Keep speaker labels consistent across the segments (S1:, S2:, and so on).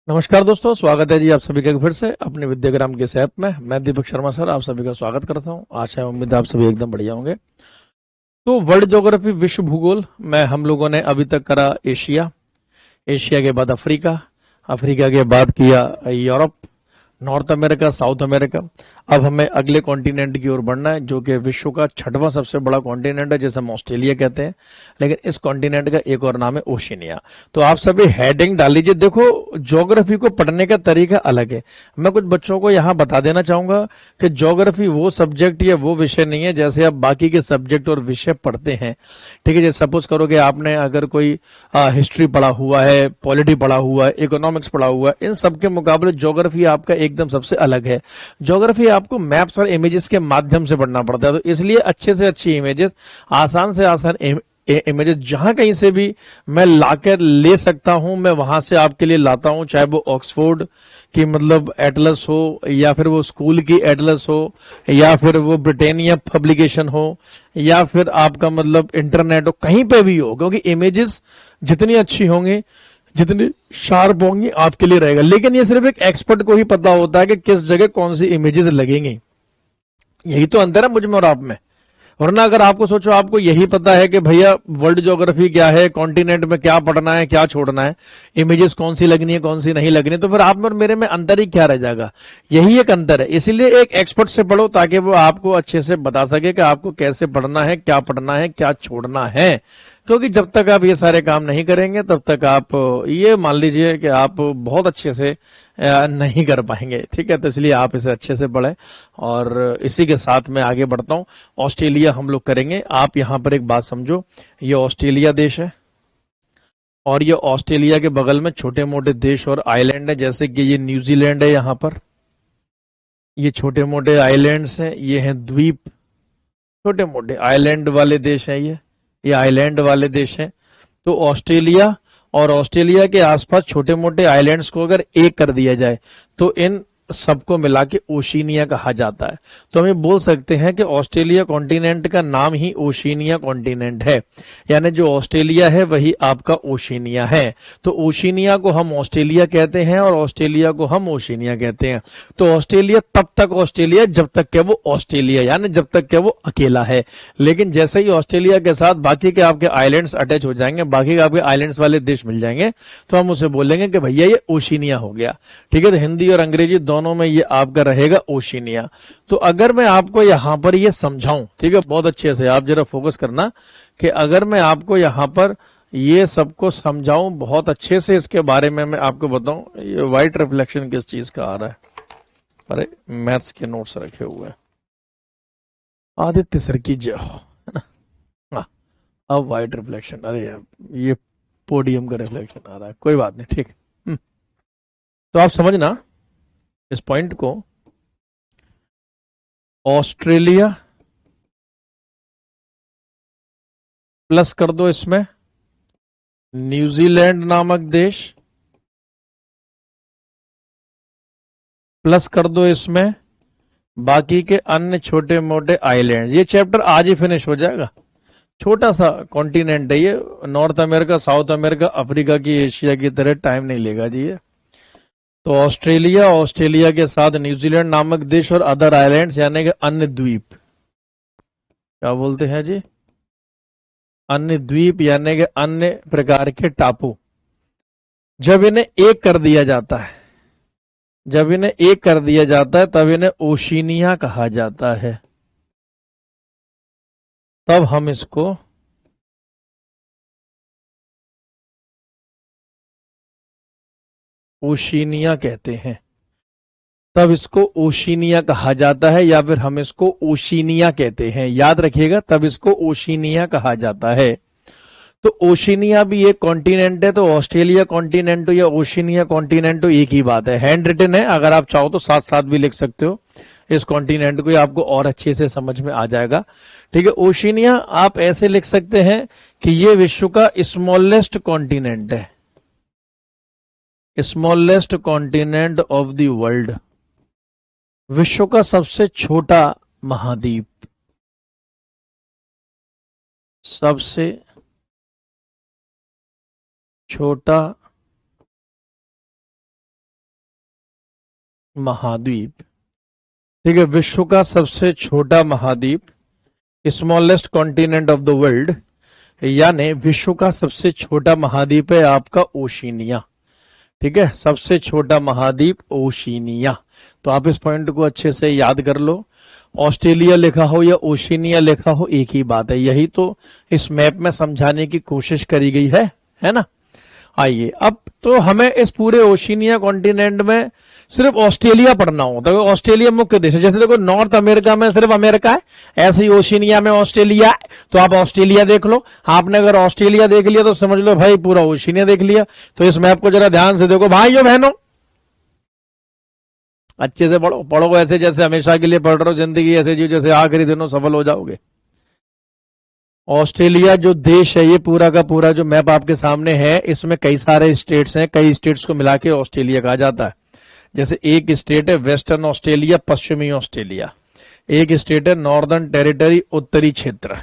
S1: नमस्कार दोस्तों, स्वागत है जी आप सभी का फिर से अपने विद्याग्राम के इस ऐप में। मैं दीपक शर्मा सर आप सभी का स्वागत करता हूं। आशा है उम्मीद है आप सभी एकदम बढ़िया होंगे। तो वर्ल्ड ज्योग्राफी विश्व भूगोल में हम लोगों ने अभी तक करा एशिया, एशिया के बाद अफ्रीका, अफ्रीका के बाद किया Europe, north America, south America. अब हमें अगले कॉन्टिनेंट की ओर बढ़ना है जो कि विश्व का छठवां सबसे बड़ा कॉन्टिनेंट है, जिसे हम ऑस्ट्रेलिया कहते हैं। लेकिन इस कॉन्टिनेंट का एक और नाम है ओशिनिया। तो आप सभी हेडिंग डाल लीजिए। देखो, ज्योग्राफी को पढ़ने का तरीका अलग है। मैं कुछ बच्चों को यहां बता देना चाहूंगा कि ज्योग्राफी वो सब्जेक्ट या वो विषय नहीं है जैसे आप बाकी के सब्जेक्ट और विषय पढ़ते हैं। ठीक है, जैसे सपोज करो कि आपने अगर कोई हिस्ट्री पढ़ा हुआ है, पॉलिटी पढ़ा हुआ है, इकोनॉमिक्स पढ़ा हुआ है, इन सब के मुकाबले ज्योग्राफी आपका एकदम सबसे अलग है। ज्योग्राफी आपको मैप्स और इमेजेस के माध्यम से पढ़ना पड़ता है, तो इसलिए अच्छे से अच्छी इमेजेस, आसान से आसान इमेजेस जहां कहीं से भी मैं लाकर ले सकता हूं, मैं वहां से आपके लिए लाता हूं। चाहे वो ऑक्सफोर्ड की मतलब एटलस हो, या फिर वो स्कूल की एटलस हो, या फिर वो ब्रिटेनिया पब्लिकेशन हो, या फिर आपका मतलब इंटरनेट हो, कहीं पे भी हो, क्योंकि इमेजेस जितनी अच्छी होंगी, जितनी शार्प होंगी, आपके लिए रहेगा। लेकिन ये सिर्फ एक एक्सपर्ट को ही पता होता है कि किस जगह कौन सी इमेजेस लगेंगी। यही तो अंतर है मुझ में और आप में। वरना अगर आपको सोचो, आपको यही पता है कि भैया वर्ल्ड ज्योग्राफी क्या है, कॉन्टिनेंट में क्या पढ़ना है, क्या छोड़ना है, इमेजेस कौन सी लगनी है, कौन सी नहीं लगनी, तो फिर आप में और मेरे में अंतर ही क्या रह जाएगा। यही एक अंतर है। इसीलिए एक एक्सपर्ट से पढ़ो ताकि वो आपको अच्छे से बता सके कि आपको कैसे पढ़ना है, क्या पढ़ना है, क्या छोड़ना है। क्योंकि जब तक आप ये सारे काम नहीं करेंगे तब तक आप ये मान लीजिए कि आप बहुत अच्छे से नहीं कर पाएंगे। ठीक है, तो इसलिए आप इसे अच्छे से पढ़ें। और इसी के साथ मैं आगे बढ़ता हूं। ऑस्ट्रेलिया हम लोग करेंगे। आप यहां पर एक बात समझो, ये ऑस्ट्रेलिया देश है और ये ऑस्ट्रेलिया के बगल में छोटे मोटे देश और आइलैंड है, जैसे कि ये न्यूजीलैंड है। यहां पर ये छोटे मोटे आइलैंड्स हैं, ये हैं द्वीप, छोटे मोटे आइलैंड वाले देश हैं। ये आइलैंड वाले देश हैं। तो ऑस्ट्रेलिया और ऑस्ट्रेलिया के आसपास छोटे मोटे आइलैंड्स को अगर एक कर दिया जाए तो इन सबको मिला के ओशिनिया कहा जाता है। तो हम ये बोल सकते हैं कि ऑस्ट्रेलिया कॉन्टिनेंट का नाम ही ओशिनिया कॉन्टिनेंट है। यानी जो ऑस्ट्रेलिया है वही आपका ओशिनिया है। तो ओशिनिया को हम ऑस्ट्रेलिया कहते हैं और ऑस्ट्रेलिया को हम ओशिनिया कहते हैं। तो ऑस्ट्रेलिया तब तक ऑस्ट्रेलिया जब तक के वो ऑस्ट्रेलिया, यानी जब तक के वो अकेला है। लेकिन जैसे ही ऑस्ट्रेलिया के साथ बाकी के आपके आइलैंड्स अटैच हो जाएंगे, बाकी के आपके आइलैंड्स वाले देश मिल जाएंगे, तो हम उसे बोलेंगे कि भैया ये ओशिनिया हो गया। ठीक है, तो हिंदी और अंग्रेजी दोनों में ये आपका रहेगा ओशिनिया। तो अगर मैं आपको यहां पर ये समझाऊं, ठीक है, बहुत अच्छे से आप जरा फोकस करना, कि अगर मैं आपको यहां पर ये सबको समझाऊं बहुत अच्छे से, इसके बारे में मैं आपको बताऊं। ये व्हाइट रिफ्लेक्शन किस चीज का आ रहा है? अरे, मैथ्स के नोट्स रखे हुए हैं। आदित्य सर की जय हो, है ना? हाँ, अब व्हाइट रिफ्लेक्शन, अरे यार, ये पोडियम का रिफ्लेक्शन आ रहा है, कोई बात नहीं, ठीक। तो आप समझना इस पॉइंट को। ऑस्ट्रेलिया प्लस कर दो इसमें न्यूजीलैंड नामक देश, प्लस कर दो इसमें बाकी के अन्य छोटे मोटे आइलैंड। ये चैप्टर आज ही फिनिश हो जाएगा। छोटा सा कॉन्टिनेंट है ये। North America, south America, Africa की, एशिया की तरह टाइम नहीं लेगा जी ये। तो ऑस्ट्रेलिया, ऑस्ट्रेलिया के साथ न्यूजीलैंड नामक देश और अदर आइलैंड्स यानी कि अन्य द्वीप, क्या बोलते हैं जी? अन्य द्वीप यानी कि अन्य प्रकार के टापू। जब इन्हें एक कर दिया जाता है, जब इन्हें एक कर दिया जाता है तब इन्हें ओशिनिया कहा जाता है। तब हम इसको ओशिनिया कहते हैं। तब इसको ओशिनिया कहा जाता है, या फिर हम इसको ओशिनिया कहते हैं। याद रखिएगा, तब इसको ओशिनिया कहा जाता है। तो ओशिनिया भी एक कॉन्टिनेंट है, तो ऑस्ट्रेलिया कॉन्टिनेंट या ओशिनिया कॉन्टिनेंट एक ही बात है। हैंड रिटन है, अगर आप चाहो तो साथ साथ भी लिख सकते हो इस कॉन्टिनेंट को, आपको और अच्छे से समझ में आ जाएगा। ठीक है, ओशिनिया आप ऐसे लिख सकते हैं कि ये विश्व का स्मॉलेस्ट कॉन्टिनेंट है, smallest continent of the world, विश्व का सबसे छोटा महाद्वीप, सबसे छोटा महाद्वीप। ठीक है, विश्व का सबसे छोटा महाद्वीप, smallest continent of the world, यानी विश्व का सबसे छोटा महाद्वीप है आपका ओशिनिया। ठीक है, सबसे छोटा महाद्वीप ओशिनिया। तो आप इस पॉइंट को अच्छे से याद कर लो। ऑस्ट्रेलिया लिखा हो या ओशिनिया लिखा हो, एक ही बात है। यही तो इस मैप में समझाने की कोशिश करी गई है ना। आइए, अब तो हमें इस पूरे ओशिनिया कॉन्टिनेंट में सिर्फ ऑस्ट्रेलिया पढ़ना हो, तो ऑस्ट्रेलिया मुख्य देश है। जैसे देखो नॉर्थ अमेरिका में सिर्फ अमेरिका है, ऐसे ही ओशिनिया में ऑस्ट्रेलिया है, तो आप ऑस्ट्रेलिया देख लो। आपने अगर ऑस्ट्रेलिया देख लिया तो समझ लो भाई पूरा ओशिनिया देख लिया। तो इस मैप को जरा ध्यान से देखो भाइयों बहनों, अच्छे से पढ़ो ऐसे जैसे हमेशा के लिए पढ़ रहे हो, जिंदगी ऐसे जी जैसे आखिरी दिनों सफल हो जाओगे। ऑस्ट्रेलिया जो देश है, ये पूरा का पूरा जो मैप आपके सामने है, इसमें कई सारे स्टेट्स हैं, कई स्टेट्स को मिला के ऑस्ट्रेलिया कहा जाता है। जैसे एक स्टेट है वेस्टर्न ऑस्ट्रेलिया, पश्चिमी ऑस्ट्रेलिया। एक स्टेट है नॉर्दर्न टेरिटरी, उत्तरी क्षेत्र।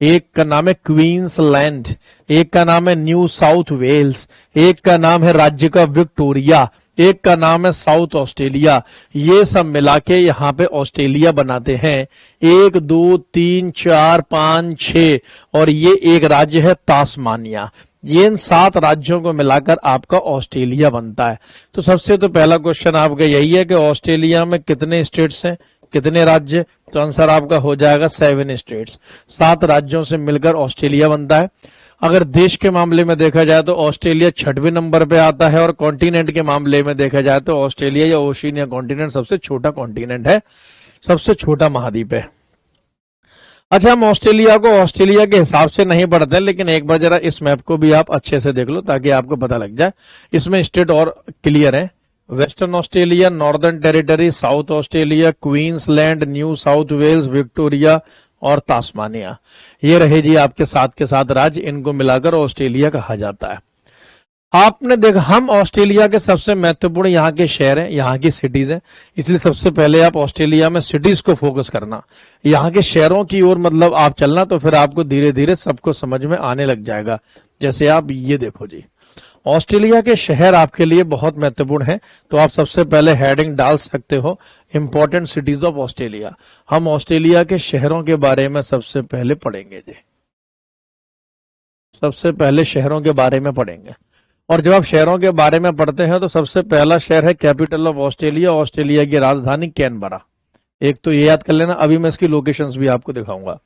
S1: एक का नाम है क्वींसलैंड, एक का नाम है न्यू साउथ वेल्स, एक का नाम है राज्य का विक्टोरिया, एक का नाम है साउथ ऑस्ट्रेलिया। ये सब मिला के यहां पे ऑस्ट्रेलिया बनाते हैं। 1 2 3 4 5 6, और ये एक राज्य है तास्मानिया। ये इन 7 राज्यों को मिलाकर आपका ऑस्ट्रेलिया बनता है। तो सबसे तो पहला क्वेश्चन आपका यही है कि ऑस्ट्रेलिया में कितने स्टेट्स हैं, कितने राज्य? तो आंसर आपका हो जाएगा 7 स्टेट्स। 7 राज्यों से मिलकर ऑस्ट्रेलिया बनता है। अगर देश के मामले में देखा जाए तो ऑस्ट्रेलिया 6वें नंबर पे आता है, और कॉन्टिनेंट के मामले में देखा जाए तो ऑस्ट्रेलिया या ओशिनिया कॉन्टिनेंट सबसे छोटा कॉन्टिनेंट है, सबसे छोटा महाद्वीप है। अच्छा, हम ऑस्ट्रेलिया को ऑस्ट्रेलिया के हिसाब से नहीं पढ़ते, लेकिन एक बार जरा इस मैप को भी आप अच्छे से देख लो ताकि आपको पता लग जाए। इसमें स्टेट और क्लियर है, Western Australia, Northern Territory, South Australia, Queensland, New South Wales, Victoria और तास्मानिया। ये रहे जी आपके 7 के 7 राज्य, इनको मिलाकर ऑस्ट्रेलिया कहा जाता है। आपने देखा, हम ऑस्ट्रेलिया के सबसे महत्वपूर्ण यहाँ के शहर हैं, यहाँ की सिटीज हैं, इसलिए सबसे पहले आप ऑस्ट्रेलिया में सिटीज को फोकस करना, यहाँ के शहरों की ओर मतलब आप चलना, तो फिर आपको धीरे धीरे सबको समझ में आने लग जाएगा। जैसे आप ये देखो जी, ऑस्ट्रेलिया के शहर आपके लिए बहुत महत्वपूर्ण है, तो आप सबसे पहले हेडिंग डाल सकते हो इंपॉर्टेंट सिटीज ऑफ ऑस्ट्रेलिया। हम ऑस्ट्रेलिया के शहरों के बारे में सबसे पहले पढ़ेंगे जी, सबसे पहले शहरों के बारे में पढ़ेंगे। और जब आप शहरों के बारे में पढ़ते हैं तो सबसे पहला शहर है कैपिटल ऑफ ऑस्ट्रेलिया, ऑस्ट्रेलिया की राजधानी कैनबरा। एक तो ये याद कर लेना, अभी मैं इसकी लोकेशंस भी आपको दिखाऊंगा।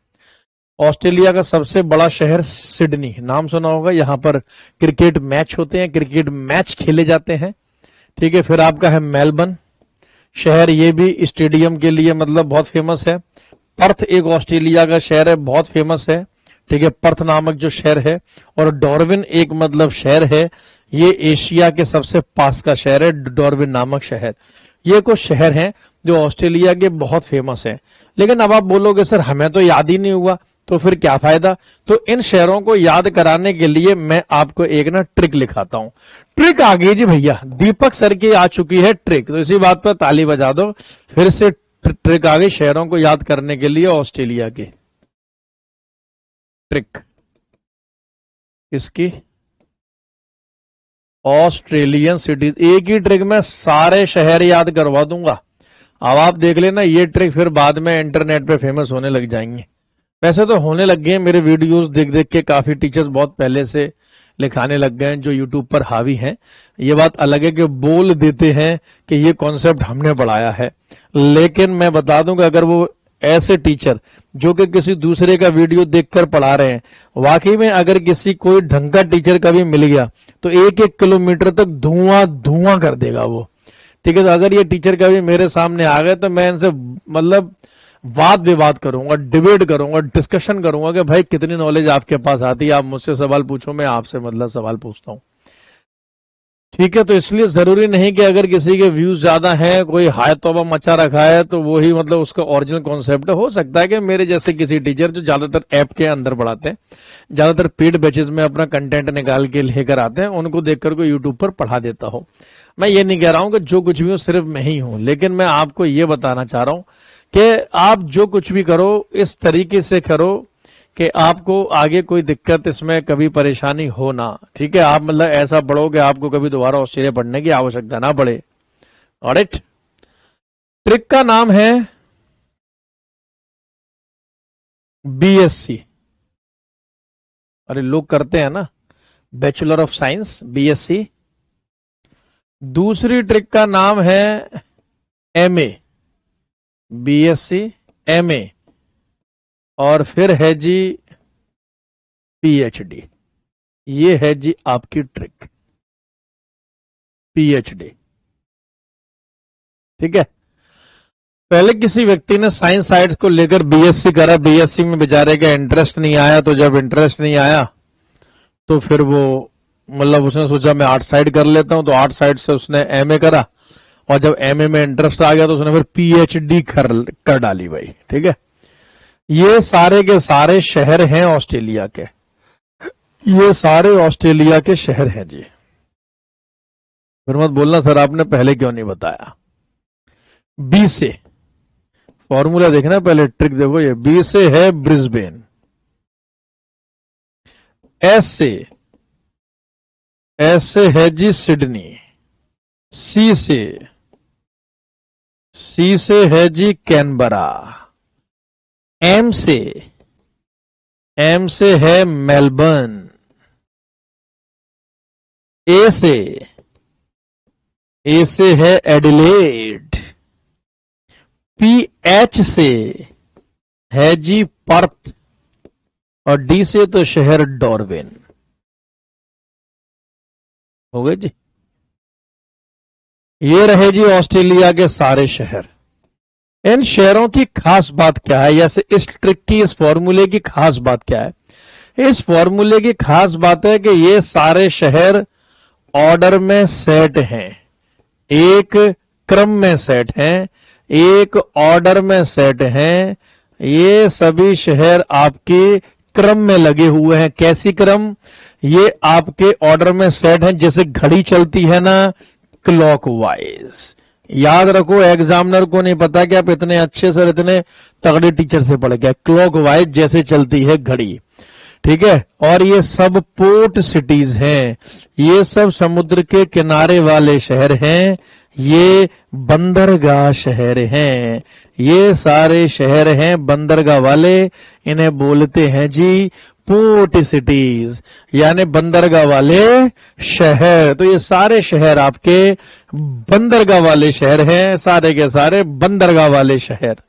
S1: ऑस्ट्रेलिया का सबसे बड़ा शहर सिडनी, नाम सुना होगा, यहां पर क्रिकेट मैच होते हैं, क्रिकेट मैच खेले जाते हैं। ठीक है, फिर आपका है मेलबर्न शहर, ये भी स्टेडियम के लिए मतलब बहुत फेमस है। पर्थ एक ऑस्ट्रेलिया का शहर है, बहुत फेमस है। ठीक है, पर्थ नामक जो शहर है। और डार्विन एक मतलब शहर है, ये एशिया के सबसे पास का शहर है, डार्विन नामक शहर। ये कुछ शहर हैं जो ऑस्ट्रेलिया के बहुत फेमस हैं। लेकिन अब आप बोलोगे सर हमें तो याद ही नहीं हुआ, तो फिर क्या फायदा? तो इन शहरों को याद कराने के लिए मैं आपको एक ना ट्रिक लिखाता हूं। ट्रिक आ गई जी भैया, दीपक सर की आ चुकी है ट्रिक, तो इसी बात पर ताली बजा दो। फिर से ट्रिक आ गई शहरों को याद करने के लिए ऑस्ट्रेलिया की। ट्रिक इसकी ऑस्ट्रेलियन सिटीज, एक ही ट्रिक में सारे शहर याद करवा दूंगा। अब आप देख लेना, ये ट्रिक फिर बाद में इंटरनेट पे फेमस होने लग जाएंगे। वैसे तो होने लग गए, मेरे वीडियोस देख देख के काफी टीचर्स बहुत पहले से लिखाने लग गए हैं जो यूट्यूब पर हावी हैं। ये बात अलग है कि बोल देते हैं कि ये कॉन्सेप्ट हमने पढ़ाया है, लेकिन मैं बता दूंगा अगर वो ऐसे टीचर जो कि किसी दूसरे का वीडियो देखकर पढ़ा रहे हैं, वाकई में अगर किसी कोई ढंग का टीचर कभी मिल गया तो 1-1 किलोमीटर तक धुआं धुआं कर देगा वो। ठीक है, तो अगर ये टीचर कभी मेरे सामने आ गए तो मैं इनसे मतलब वाद विवाद करूंगा, डिबेट करूंगा, डिस्कशन करूंगा कि भाई कितनी नॉलेज आपके पास आती है, आप मुझसे सवाल पूछो, मैं आपसे मतलब सवाल पूछता हूं। ठीक है, तो इसलिए जरूरी नहीं कि अगर किसी के व्यूज ज्यादा हैं, कोई हाय तौबा मचा रखा है, तो वो ही मतलब उसका ओरिजिनल कॉन्सेप्ट हो सकता है कि मेरे जैसे किसी टीचर जो ज्यादातर ऐप के अंदर पढ़ाते हैं, ज्यादातर पेड बैचेस में अपना कंटेंट निकाल के लेकर आते हैं, उनको देखकर कोई यूट्यूब पर पढ़ा देता हो। मैं ये नहीं कह रहा हूं कि जो कुछ भी हो सिर्फ मैं ही हूं, लेकिन मैं आपको ये बताना चाह रहा हूं कि आप जो कुछ भी करो इस तरीके से करो कि आपको आगे कोई दिक्कत इसमें कभी परेशानी हो ना। ठीक है, आप मतलब ऐसा पढ़ो कि आपको कभी दोबारा ऑस्ट्रेलिया पढ़ने की आवश्यकता ना पड़े। ऑलराइट, ट्रिक का नाम है बीएससी। अरे लोग करते हैं ना, बैचलर ऑफ साइंस, बीएससी। दूसरी ट्रिक का नाम है एमए, बीएससी, एमए, और फिर है जी पीएचडी। ये है जी आपकी ट्रिक, पीएचडी। ठीक है। पहले किसी व्यक्ति ने साइंस साइड को लेकर बीएससी करा, बीएससी में बेचारे का इंटरेस्ट नहीं आया, तो जब इंटरेस्ट नहीं आया तो फिर वो मतलब उसने सोचा मैं आर्ट साइड कर लेता हूं, तो आर्ट साइड से उसने एमए करा, और जब एमए में इंटरेस्ट आ गया तो उसने फिर पीएचडी कर डाली भाई। ठीक है। ये सारे के सारे शहर हैं ऑस्ट्रेलिया के, ये सारे ऑस्ट्रेलिया के शहर हैं जी। फिर मत बोलना सर आपने पहले क्यों नहीं बताया। बी से फॉर्मूला देखना, पहले ट्रिक देखो। ये बी से है ब्रिस्बेन, एस से है जी सिडनी, सी से है जी कैनबरा, एम से है मेलबर्न, ए से है एडिलेड, पीएच से है जी पर्थ, और डी से तो शहर डार्विन। हो गए जी। ये रहे जी ऑस्ट्रेलिया के सारे शहर। इन शहरों की खास बात क्या है, जैसे इस ट्रिक की, इस फॉर्मूले की खास बात क्या है। इस फॉर्मूले की खास बात है कि ये सारे शहर ऑर्डर में सेट हैं, एक क्रम में सेट हैं, एक ऑर्डर में सेट हैं। ये सभी शहर आपके क्रम में लगे हुए हैं। कैसी क्रम? ये आपके ऑर्डर में सेट हैं, जैसे घड़ी चलती है ना क्लॉकवाइज। याद रखो, एग्जामिनर को नहीं पता कि आप इतने अच्छे से और इतने तगड़े टीचर से पढ़ गए। क्लॉकवाइज जैसे चलती है घड़ी। ठीक है। और ये सब पोर्ट सिटीज हैं, ये सब समुद्र के किनारे वाले शहर हैं, ये बंदरगाह शहर हैं। ये सारे शहर हैं बंदरगाह वाले, इन्हें बोलते हैं जी पोर्ट सिटीज, यानी बंदरगाह वाले शहर। तो ये सारे शहर आपके बंदरगाह वाले शहर हैं, सारे के सारे बंदरगाह वाले शहर।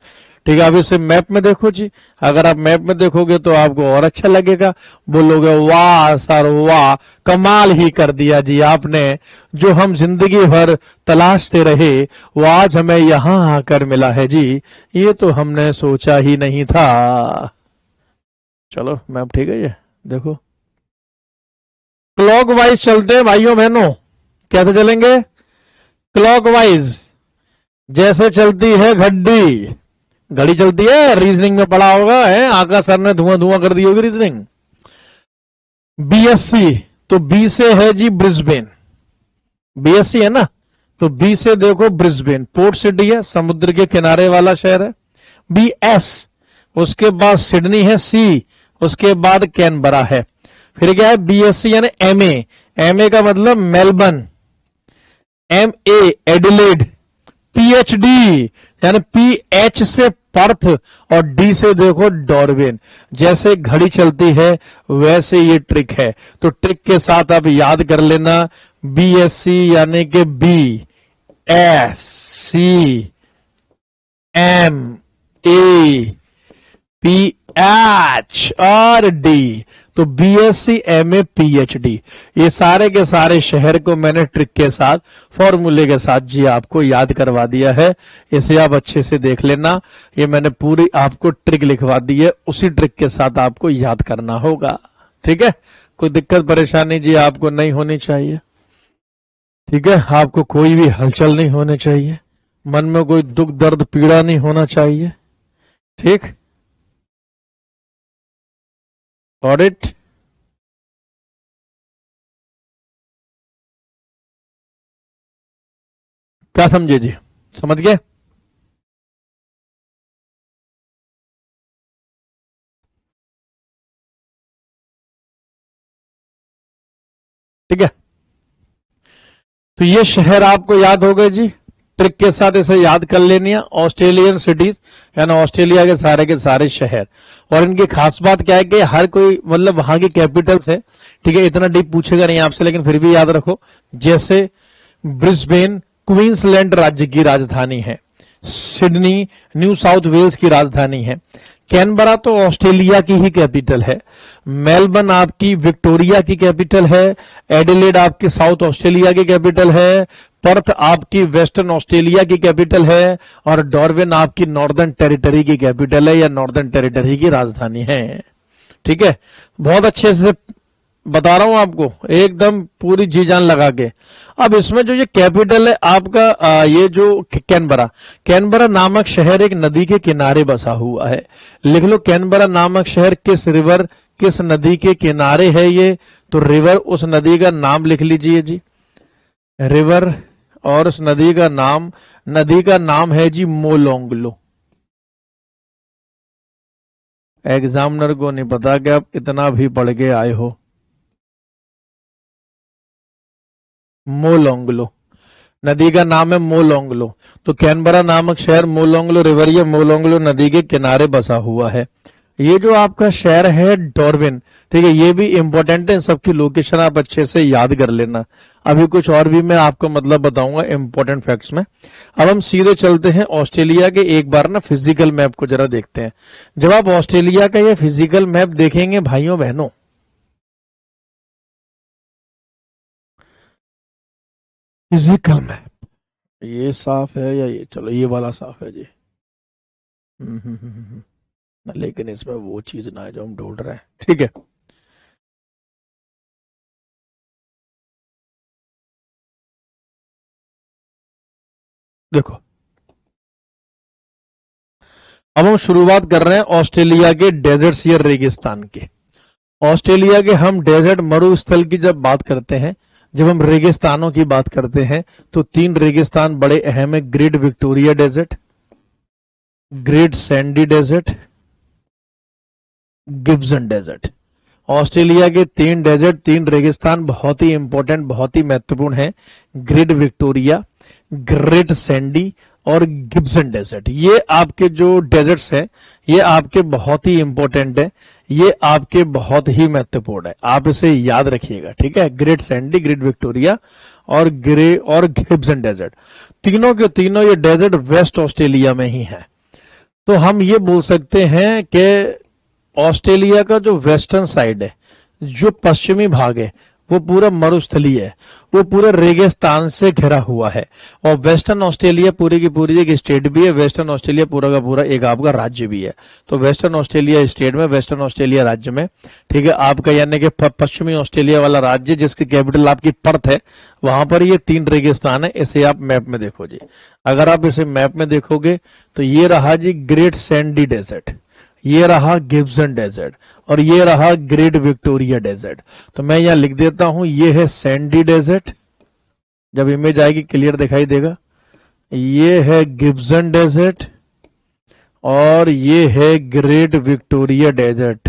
S1: ठीक है। अब इसे मैप में देखो जी। अगर आप मैप में देखोगे तो आपको और अच्छा लगेगा, बोलोगे वाह सर वाह, कमाल ही कर दिया जी आपने, जो हम जिंदगी भर तलाशते रहे वो आज हमें यहां आकर मिला है जी, ये तो हमने सोचा ही नहीं था। चलो मैप ठीक है। ये देखो क्लॉकवाइज चलते हैं भाइयों बहनों। कैसे चलेंगे? क्लॉकवाइज, जैसे चलती है घड़ी चलती है, रीजनिंग में पढ़ा होगा है, आकाश सर ने धुआं धुआं कर दी होगी रीजनिंग। बीएससी, तो बी से है जी ब्रिस्बेन, बीएससी है ना, तो बी से देखो ब्रिस्बेन पोर्ट सिटी है, समुद्र के किनारे वाला शहर है। बीएस, उसके बाद सिडनी है, सी उसके बाद कैनबरा है। फिर क्या है? बीएससी यानी एमए, एमए का मतलब मेलबर्न, एमए एडिलेड, पीएचडी यानी पीएच से पर्थ, और डी से देखो डार्विन। जैसे घड़ी चलती है वैसे ये ट्रिक है। तो ट्रिक के साथ आप याद कर लेना, बीएससी यानी कि B S C M A P H और डी, तो बीएससी एमए पीएचडी। ये सारे के सारे शहर को मैंने ट्रिक के साथ, फॉर्मूले के साथ जी आपको याद करवा दिया है। इसे आप अच्छे से देख लेना। ये मैंने पूरी आपको ट्रिक लिखवा दी है, उसी ट्रिक के साथ आपको याद करना होगा। ठीक है। कोई दिक्कत परेशानी जी आपको नहीं होनी चाहिए। ठीक है। आपको कोई भी हलचल नहीं होनी चाहिए, मन में कोई दुख दर्द पीड़ा नहीं होना चाहिए। ठीक। ऑडिट क्या समझे जी? समझ गए? ठीक है। तो ये शहर आपको याद हो गए जी। ट्रिक के साथ इसे याद कर लेनी है। ऑस्ट्रेलियन सिटीज यानी ऑस्ट्रेलिया के सारे शहर, और इनकी खास बात क्या है कि हर कोई मतलब वहां की कैपिटल्स है, ठीक है। इतना डीप पूछेगा नहीं आपसे, लेकिन फिर भी याद रखो। जैसे ब्रिस्बेन क्वींसलैंड राज्य की राजधानी है, सिडनी न्यू साउथ वेल्स की राजधानी है, कैनबरा तो ऑस्ट्रेलिया की ही कैपिटल है, मेलबर्न आपकी विक्टोरिया की कैपिटल है, एडिलेड आपकी साउथ ऑस्ट्रेलिया की कैपिटल है, पर्थ आपकी वेस्टर्न ऑस्ट्रेलिया की कैपिटल है, और डार्विन आपकी नॉर्दर्न टेरिटरी की कैपिटल है या नॉर्दर्न टेरिटरी की राजधानी है। ठीक है, बहुत अच्छे से बता रहा हूं आपको, एकदम पूरी जी जान लगा के। अब इसमें जो ये कैपिटल है आपका ये जो कैनबरा नामक शहर एक नदी के किनारे बसा हुआ है। लिख लो, कैनबरा नामक शहर किस नदी के किनारे है ये, तो रिवर, उस नदी का नाम लिख लीजिए जी, रिवर, और उस नदी का नाम है जी मोलोंगलो। एग्जामिनर को नहीं पता कि आप इतना भी पढ़ के आए हो। मोलोंगलो नदी का नाम है मोलोंगलो। तो कैनबरा नामक शहर मोलोंगलो रिवर या मोलोंगलो नदी के किनारे बसा हुआ है। ये जो आपका शहर है डार्विन, ठीक है, ये भी इंपॉर्टेंट है। इन सबकी लोकेशन आप अच्छे से याद कर लेना। अभी कुछ और भी मैं आपको मतलब बताऊंगा इंपॉर्टेंट फैक्ट्स में। अब हम सीधे चलते हैं ऑस्ट्रेलिया के एक बार ना फिजिकल मैप को जरा देखते हैं। जब आप ऑस्ट्रेलिया का ये फिजिकल मैप देखेंगे भाइयों बहनों, फिजिकल मैप, ये साफ है या ये, चलो ये वाला साफ है जी। लेकिन इसमें वो चीज ना है जो हम ढूंढ रहे हैं। ठीक है, देखो अब हम शुरुआत कर रहे हैं ऑस्ट्रेलिया के डेजर्ट्स या रेगिस्तान के। ऑस्ट्रेलिया के हम डेजर्ट मरुस्थल की जब बात करते हैं, जब हम रेगिस्तानों की बात करते हैं, तो 3 रेगिस्तान बड़े अहम है। Great Victoria Desert, Great Sandy Desert, Gibson Desert. Australia के 3 डेजर्ट, 3 रेगिस्तान बहुत ही इंपॉर्टेंट, बहुत ही महत्वपूर्ण है। ग्रेट विक्टोरिया, ग्रेट सैंडी और गिब्सन डेजर्ट। ये आपके जो डेजर्ट्स हैं, ये आपके बहुत ही इंपॉर्टेंट है, ये आपके बहुत ही महत्वपूर्ण है। आप इसे याद रखिएगा, ठीक है। ग्रेट सैंडी, ग्रेट विक्टोरिया और गिब्सन डेजर्ट, तीनों के तीनों ये डेजर्ट वेस्ट ऑस्ट्रेलिया में ही है। तो हम ये बोल सकते हैं कि ऑस्ट्रेलिया का जो वेस्टर्न साइड है, जो पश्चिमी भाग है, वो पूरा मरुस्थलीय है, वो पूरा रेगिस्तान से घिरा हुआ है। और वेस्टर्न ऑस्ट्रेलिया पूरी की पूरी एक स्टेट भी है, वेस्टर्न ऑस्ट्रेलिया पूरा का पूरा एक आपका राज्य भी है। तो वेस्टर्न ऑस्ट्रेलिया स्टेट में, वेस्टर्न ऑस्ट्रेलिया राज्य में, ठीक है, आपका यानी कि पश्चिमी ऑस्ट्रेलिया वाला राज्य जिसकी कैपिटल आपकी पर्थ है, वहां पर ये 3 रेगिस्तान है। इसे आप मैप में देखो जी। अगर आप इसे मैप में देखोगे तो ये रहा जी ग्रेट सैंडी डेजर्ट, ये रहा गिब्सन डेजर्ट, और ये रहा ग्रेट विक्टोरिया डेजर्ट। तो मैं यहां लिख देता हूं, ये है सैंडी डेजर्ट, जब इमेज आएगी क्लियर दिखाई देगा। ये है गिब्सन डेजर्ट और ये है ग्रेट विक्टोरिया डेजर्ट,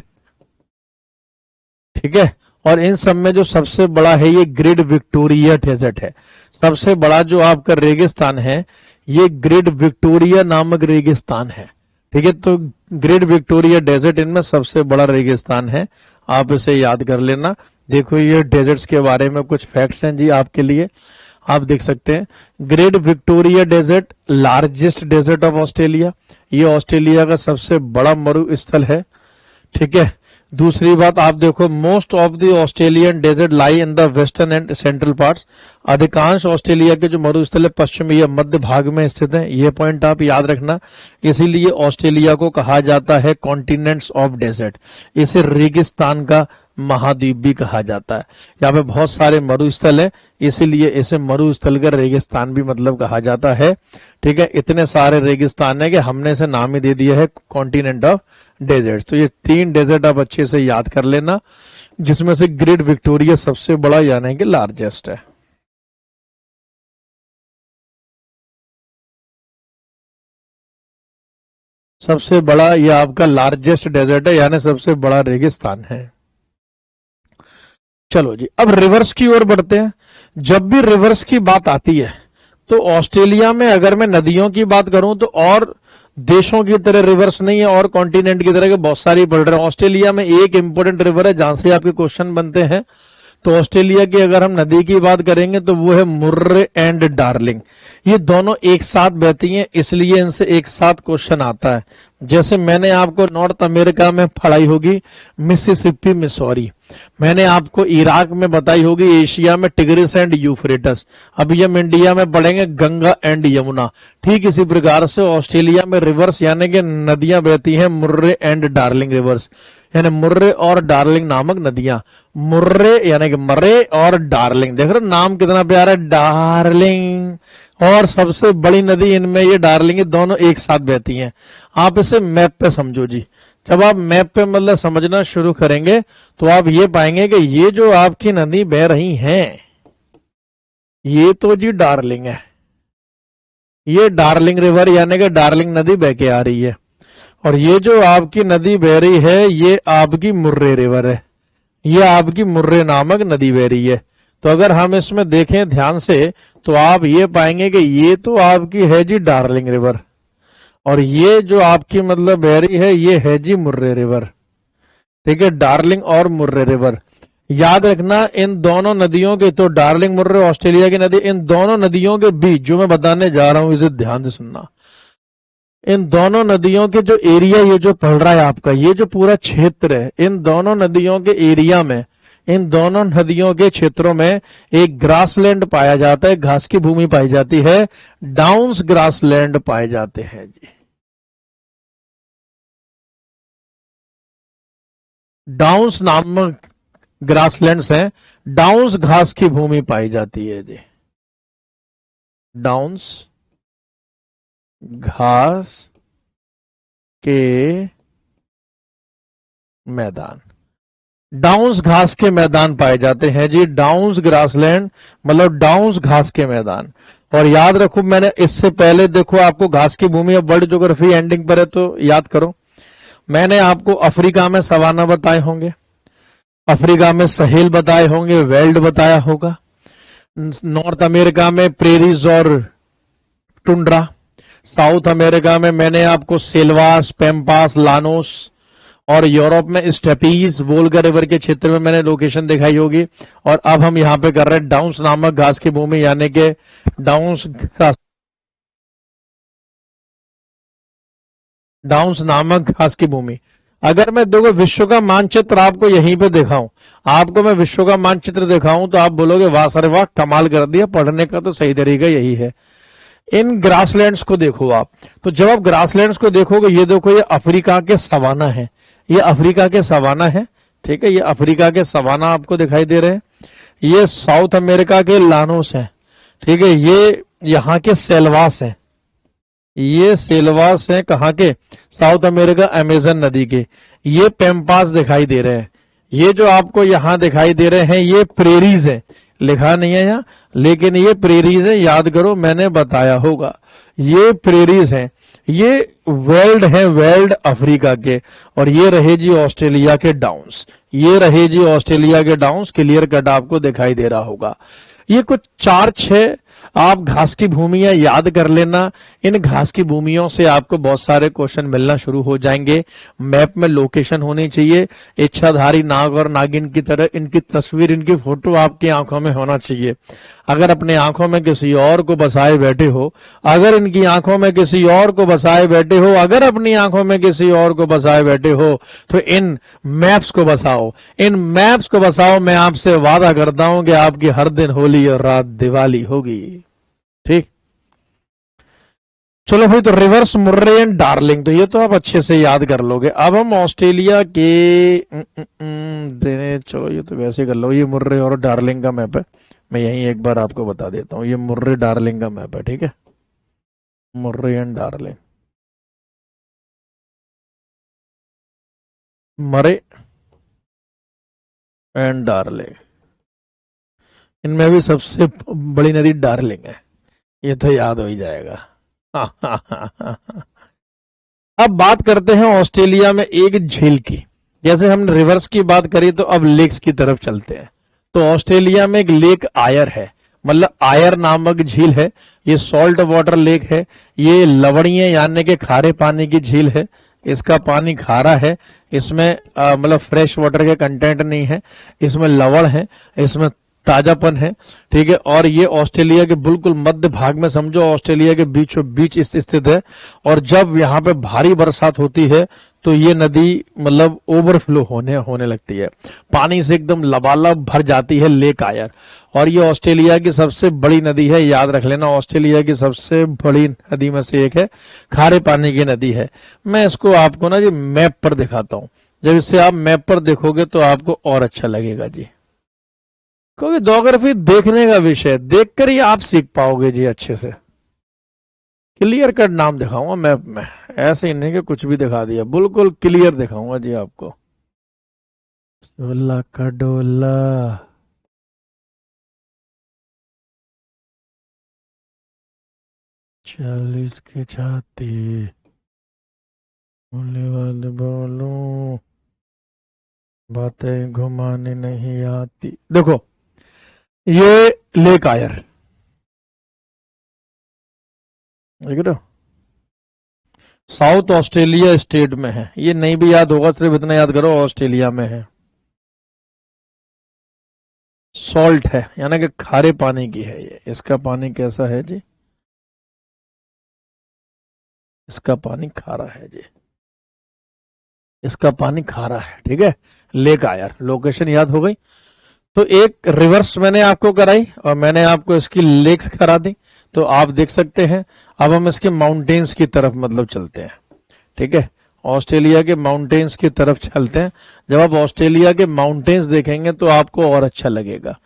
S1: ठीक है। और इन सब में जो सबसे बड़ा है ये ग्रेट विक्टोरिया डेजर्ट है। सबसे बड़ा जो आपका रेगिस्तान है ये ग्रेट विक्टोरिया नामक रेगिस्तान है, ठीक है। तो ग्रेट विक्टोरिया डेजर्ट इनमें सबसे बड़ा रेगिस्तान है, आप इसे याद कर लेना। देखो ये डेजर्ट्स के बारे में कुछ फैक्ट्स हैं जी आपके लिए, आप देख सकते हैं। Great Victoria Desert largest desert of Australia, ये ऑस्ट्रेलिया का सबसे बड़ा मरुस्थल है, ठीक है। दूसरी बात आप देखो, most of the Australian desert lie in the western and central parts. अधिकांश ऑस्ट्रेलिया के जो मरुस्थल है पश्चिमी या मध्य भाग में स्थित हैं, ये पॉइंट आप याद रखना। इसीलिए ऑस्ट्रेलिया को कहा जाता है कॉन्टिनेंट्स ऑफ डेजर्ट, इसे रेगिस्तान का महाद्वीप भी कहा जाता है। यहाँ पे बहुत सारे मरुस्थल है, इसीलिए इसे मरुस्थल का रेगिस्तान भी मतलब कहा जाता है, ठीक है। इतने सारे रेगिस्तान है कि हमने इसे नाम ही दे दिया है कॉन्टिनेंट ऑफ डेजर्ट। तो ये 3 डेजर्ट आप अच्छे से याद कर लेना, जिसमें से ग्रेट विक्टोरिया सबसे बड़ा यानी कि लार्जेस्ट है। सबसे बड़ा ये आपका लार्जेस्ट डेजर्ट है, यानी सबसे बड़ा रेगिस्तान है। चलो जी, अब रिवर्स की ओर बढ़ते हैं। जब भी रिवर्स की बात आती है, तो ऑस्ट्रेलिया में अगर मैं नदियों की बात करूं तो और देशों की तरह रिवर्स नहीं है और कॉन्टिनेंट की तरह के बहुत सारी पड़ रहे हैं। ऑस्ट्रेलिया में एक इंपॉर्टेंट रिवर है जहां से आपके क्वेश्चन बनते हैं। तो ऑस्ट्रेलिया की अगर हम नदी की बात करेंगे तो वो है मुर्रे एंड डार्लिंग। ये दोनों एक साथ बहती हैं, इसलिए इनसे एक साथ क्वेश्चन आता है। जैसे मैंने आपको नॉर्थ अमेरिका में पढ़ाई होगी मिसिसिपी मिसौरी, मैंने आपको इराक में बताई होगी एशिया में टिग्रिस एंड यूफ्रेटस, अभी हम इंडिया में पढ़ेंगे गंगा एंड यमुना। ठीक इसी प्रकार से ऑस्ट्रेलिया में रिवर्स यानी कि नदियां बहती हैं मुर्रे एंड डार्लिंग रिवर्स, यानी मुर्रे और डार्लिंग नामक नदियां। मुर्रे यानी कि मरे और डार्लिंग, देख रहे हो नाम कितना प्यारा है, डार्लिंग। और सबसे बड़ी नदी इनमें ये डार्लिंग, ये दोनों एक साथ बहती हैं। आप इसे मैप पे समझो जी। जब आप मैप पे मतलब समझना शुरू करेंगे तो आप ये पाएंगे कि ये जो आपकी नदी बह रही हैं ये तो जी डार्लिंग है, ये डार्लिंग रिवर यानी कि डार्लिंग नदी बह के आ रही है। और ये जो आपकी नदी बह रही है ये आपकी मुर्रे रिवर है, ये आपकी मुर्रे नामक नदी बह रही है। तो अगर हम इसमें देखें ध्यान से तो आप ये पाएंगे कि ये तो आपकी है जी डार्लिंग रिवर और ये जो आपकी मतलब बह रही है ये है जी मुर्रे रिवर। ठीक है, डार्लिंग और मुर्रे रिवर याद रखना। इन दोनों नदियों के, तो डार्लिंग मुर्रे ऑस्ट्रेलिया की नदी, इन दोनों नदियों के बीच जो मैं बताने जा रहा हूं इसे ध्यान से सुनना। इन दोनों नदियों के जो एरिया ये जो पड़ रहा है आपका, ये जो पूरा क्षेत्र है, इन दोनों नदियों के एरिया में, इन दोनों नदियों के क्षेत्रों में एक ग्रासलैंड पाया जाता है, घास की भूमि पाई जाती है, डाउन्स ग्रासलैंड पाए जाते हैं जी। डाउन्स नामक ग्रासलैंड्स हैं, डाउन्स घास की भूमि पाई जाती है जी। डाउन्स घास के मैदान, डाउन्स घास के मैदान पाए जाते हैं जी। डाउन्स ग्रासलैंड मतलब डाउन्स घास के मैदान। और याद रखो मैंने इससे पहले देखो आपको घास की भूमि, अब वर्ल्ड ज्योग्राफी एंडिंग पर है तो याद करो, मैंने आपको अफ्रीका में सवाना बताए होंगे, अफ्रीका में सहेल बताए होंगे, वेल्ड बताया होगा, नॉर्थ अमेरिका में प्रेरीज और टुंड्रा, साउथ अमेरिका में मैंने आपको सेल्वास, पेम्पास, लानोस, और यूरोप में स्टेपीज, वोल्गा रिवर के क्षेत्र में मैंने लोकेशन दिखाई होगी। और अब हम यहां पे कर रहे हैं डाउन्स नामक घास की भूमि यानी कि डाउन्स नामक घास की भूमि। अगर मैं देखो विश्व का मानचित्र आपको यहीं पे दिखाऊं, आपको मैं विश्व का मानचित्र दिखाऊं तो आप बोलोगे वाह सर वाह कमाल कर दिया, पढ़ने का तो सही तरीका यही है। इन ग्रासलैंड्स को देखो आप, तो जब आप ग्रासलैंड्स को देखोगे, ये देखो ये अफ्रीका के सवाना है, ये अफ्रीका के सवाना है। ठीक है, ये अफ्रीका के सवाना आपको दिखाई दे रहे हैं। ये साउथ अमेरिका के लानोस हैं। ठीक है, ये यहां के सेल्वास हैं, ये सेल्वास हैं कहां के, साउथ अमेरिका अमेजन नदी के। ये पेम्पास दिखाई दे रहे हैं, ये जो आपको यहां दिखाई दे रहे हैं ये प्रेरीज है, लिखा नहीं है यहां लेकिन ये प्रेरीज है, याद करो मैंने बताया होगा, ये प्रेरीज हैं। ये वेल्ड है, वेल्ड अफ्रीका के। और ये रहे जी ऑस्ट्रेलिया के डाउन्स, ये रहे जी ऑस्ट्रेलिया के डाउन्स, क्लियर कट आपको दिखाई दे रहा होगा। ये कुछ 4-6 आप घास की भूमियां याद कर लेना। इन घास की भूमियों से आपको बहुत सारे क्वेश्चन मिलना शुरू हो जाएंगे। मैप में लोकेशन होनी चाहिए, इच्छाधारी नाग और नागिन की तरह इनकी तस्वीर, इनकी फोटो आपकी आंखों में होना चाहिए। अगर अपने आंखों में किसी और को बसाए बैठे हो, अगर इनकी आंखों में किसी और को बसाए बैठे हो, अगर अपनी आंखों में किसी और को बसाए बैठे हो तो इन मैप्स को बसाओ, इन मैप्स को बसाओ। मैं आपसे वादा करता हूं कि आपकी हर दिन होली और रात दिवाली होगी। ठीक, चलो भाई, तो रिवर्स मुर्रे एंड डार्लिंग, तो ये तो आप अच्छे से याद कर लोगे। अब हम ऑस्ट्रेलिया के चलो ये तो वैसे कर लो, ये मुर्रे और डार्लिंग का मैप है, मैं यहीं एक बार आपको बता देता हूं, ये मुर्रे डार्लिंग का मैप है। ठीक है, मुर्रे एंड डार्लिंग, मरे एंड डार्लिंग, इनमें भी सबसे बड़ी नदी डार्लिंग है, ये तो याद हो ही जाएगा। अब बात करते हैं ऑस्ट्रेलिया में एक झील की। जैसे हमने रिवर्स की बात करी तो अब लेक्स की तरफ चलते हैं। तो ऑस्ट्रेलिया में एक लेक आयर है, मतलब आयर नामक झील है, ये सॉल्ट वाटर लेक है, ये लवणीय यानी कि खारे पानी की झील है, इसका पानी खारा है, इसमें मतलब फ्रेश वाटर के कंटेंट नहीं है, इसमें लवण है, इसमें ताजापन है, ठीक है। और ये ऑस्ट्रेलिया के बिल्कुल मध्य भाग में, समझो ऑस्ट्रेलिया के बीचों बीच स्थित है। और जब यहाँ पे भारी बरसात होती है तो ये नदी मतलब ओवरफ्लो होने लगती है, पानी से एकदम लबालब भर जाती है लेक आयर। और ये ऑस्ट्रेलिया की सबसे बड़ी नदी है, याद रख लेना, ऑस्ट्रेलिया की सबसे बड़ी नदी में से एक है, खारे पानी की नदी है। मैं इसको आपको ना जी मैप पर दिखाता हूं, जब इसे आप मैप पर देखोगे तो आपको और अच्छा लगेगा जी, क्योंकि ज्योग्राफी देखने का विषय है, देखकर ही आप सीख पाओगे जी अच्छे से। क्लियर कट नाम दिखाऊंगा मैप में, ऐसे ही नहीं कि कुछ भी दिखा दिया, बिल्कुल क्लियर दिखाऊंगा जी आपको। डोला का डोला, चालीस की छाती, बोले वाले बोलो, बातें घुमाने नहीं आती। देखो ये लेक आयर, देख रहे हो, साउथ ऑस्ट्रेलिया स्टेट में है। ये नहीं भी याद होगा, सिर्फ इतना याद करो ऑस्ट्रेलिया में है। सॉल्ट है यानी कि खारे पानी की है ये। इसका पानी कैसा है जी, इसका पानी खारा है जी, इसका पानी खारा है, ठीक है। लेक आयर, लोकेशन याद हो गई। तो एक रिवर्स मैंने आपको कराई और मैंने आपको इसकी लेक्स करा दी, तो आप देख सकते हैं। अब हम इसके माउंटेन्स की तरफ मतलब चलते हैं, ठीक है, ऑस्ट्रेलिया के माउंटेन्स की तरफ चलते हैं। जब आप ऑस्ट्रेलिया के माउंटेन्स देखेंगे तो आपको और अच्छा लगेगा।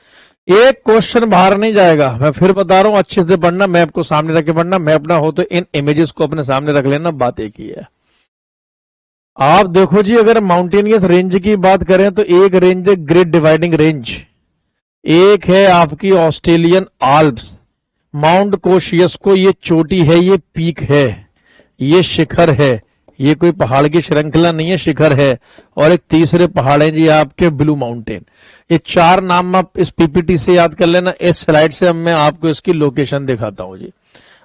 S1: एक क्वेश्चन बाहर नहीं जाएगा, मैं फिर बता रहा हूं, अच्छे से पढ़ना, मैप को सामने रख के पढ़ना, मैप ना हो तो इन इमेजेस को अपने सामने रख लेना, बात एक ही है। आप देखो जी, अगर माउंटेनियस रेंज की बात करें तो एक रेंज है ग्रेट डिवाइडिंग रेंज, एक है आपकी ऑस्ट्रेलियन आल्प्स, माउंट कोशियस्को, ये चोटी है, ये पीक है, ये शिखर है, ये कोई पहाड़ की श्रृंखला नहीं है, शिखर है। और एक तीसरे पहाड़ है जी आपके ब्लू माउंटेन। ये चार नाम आप इस पीपीटी से याद कर लेना। इस स्लाइड से अब मैं आपको इसकी लोकेशन दिखाता हूं जी,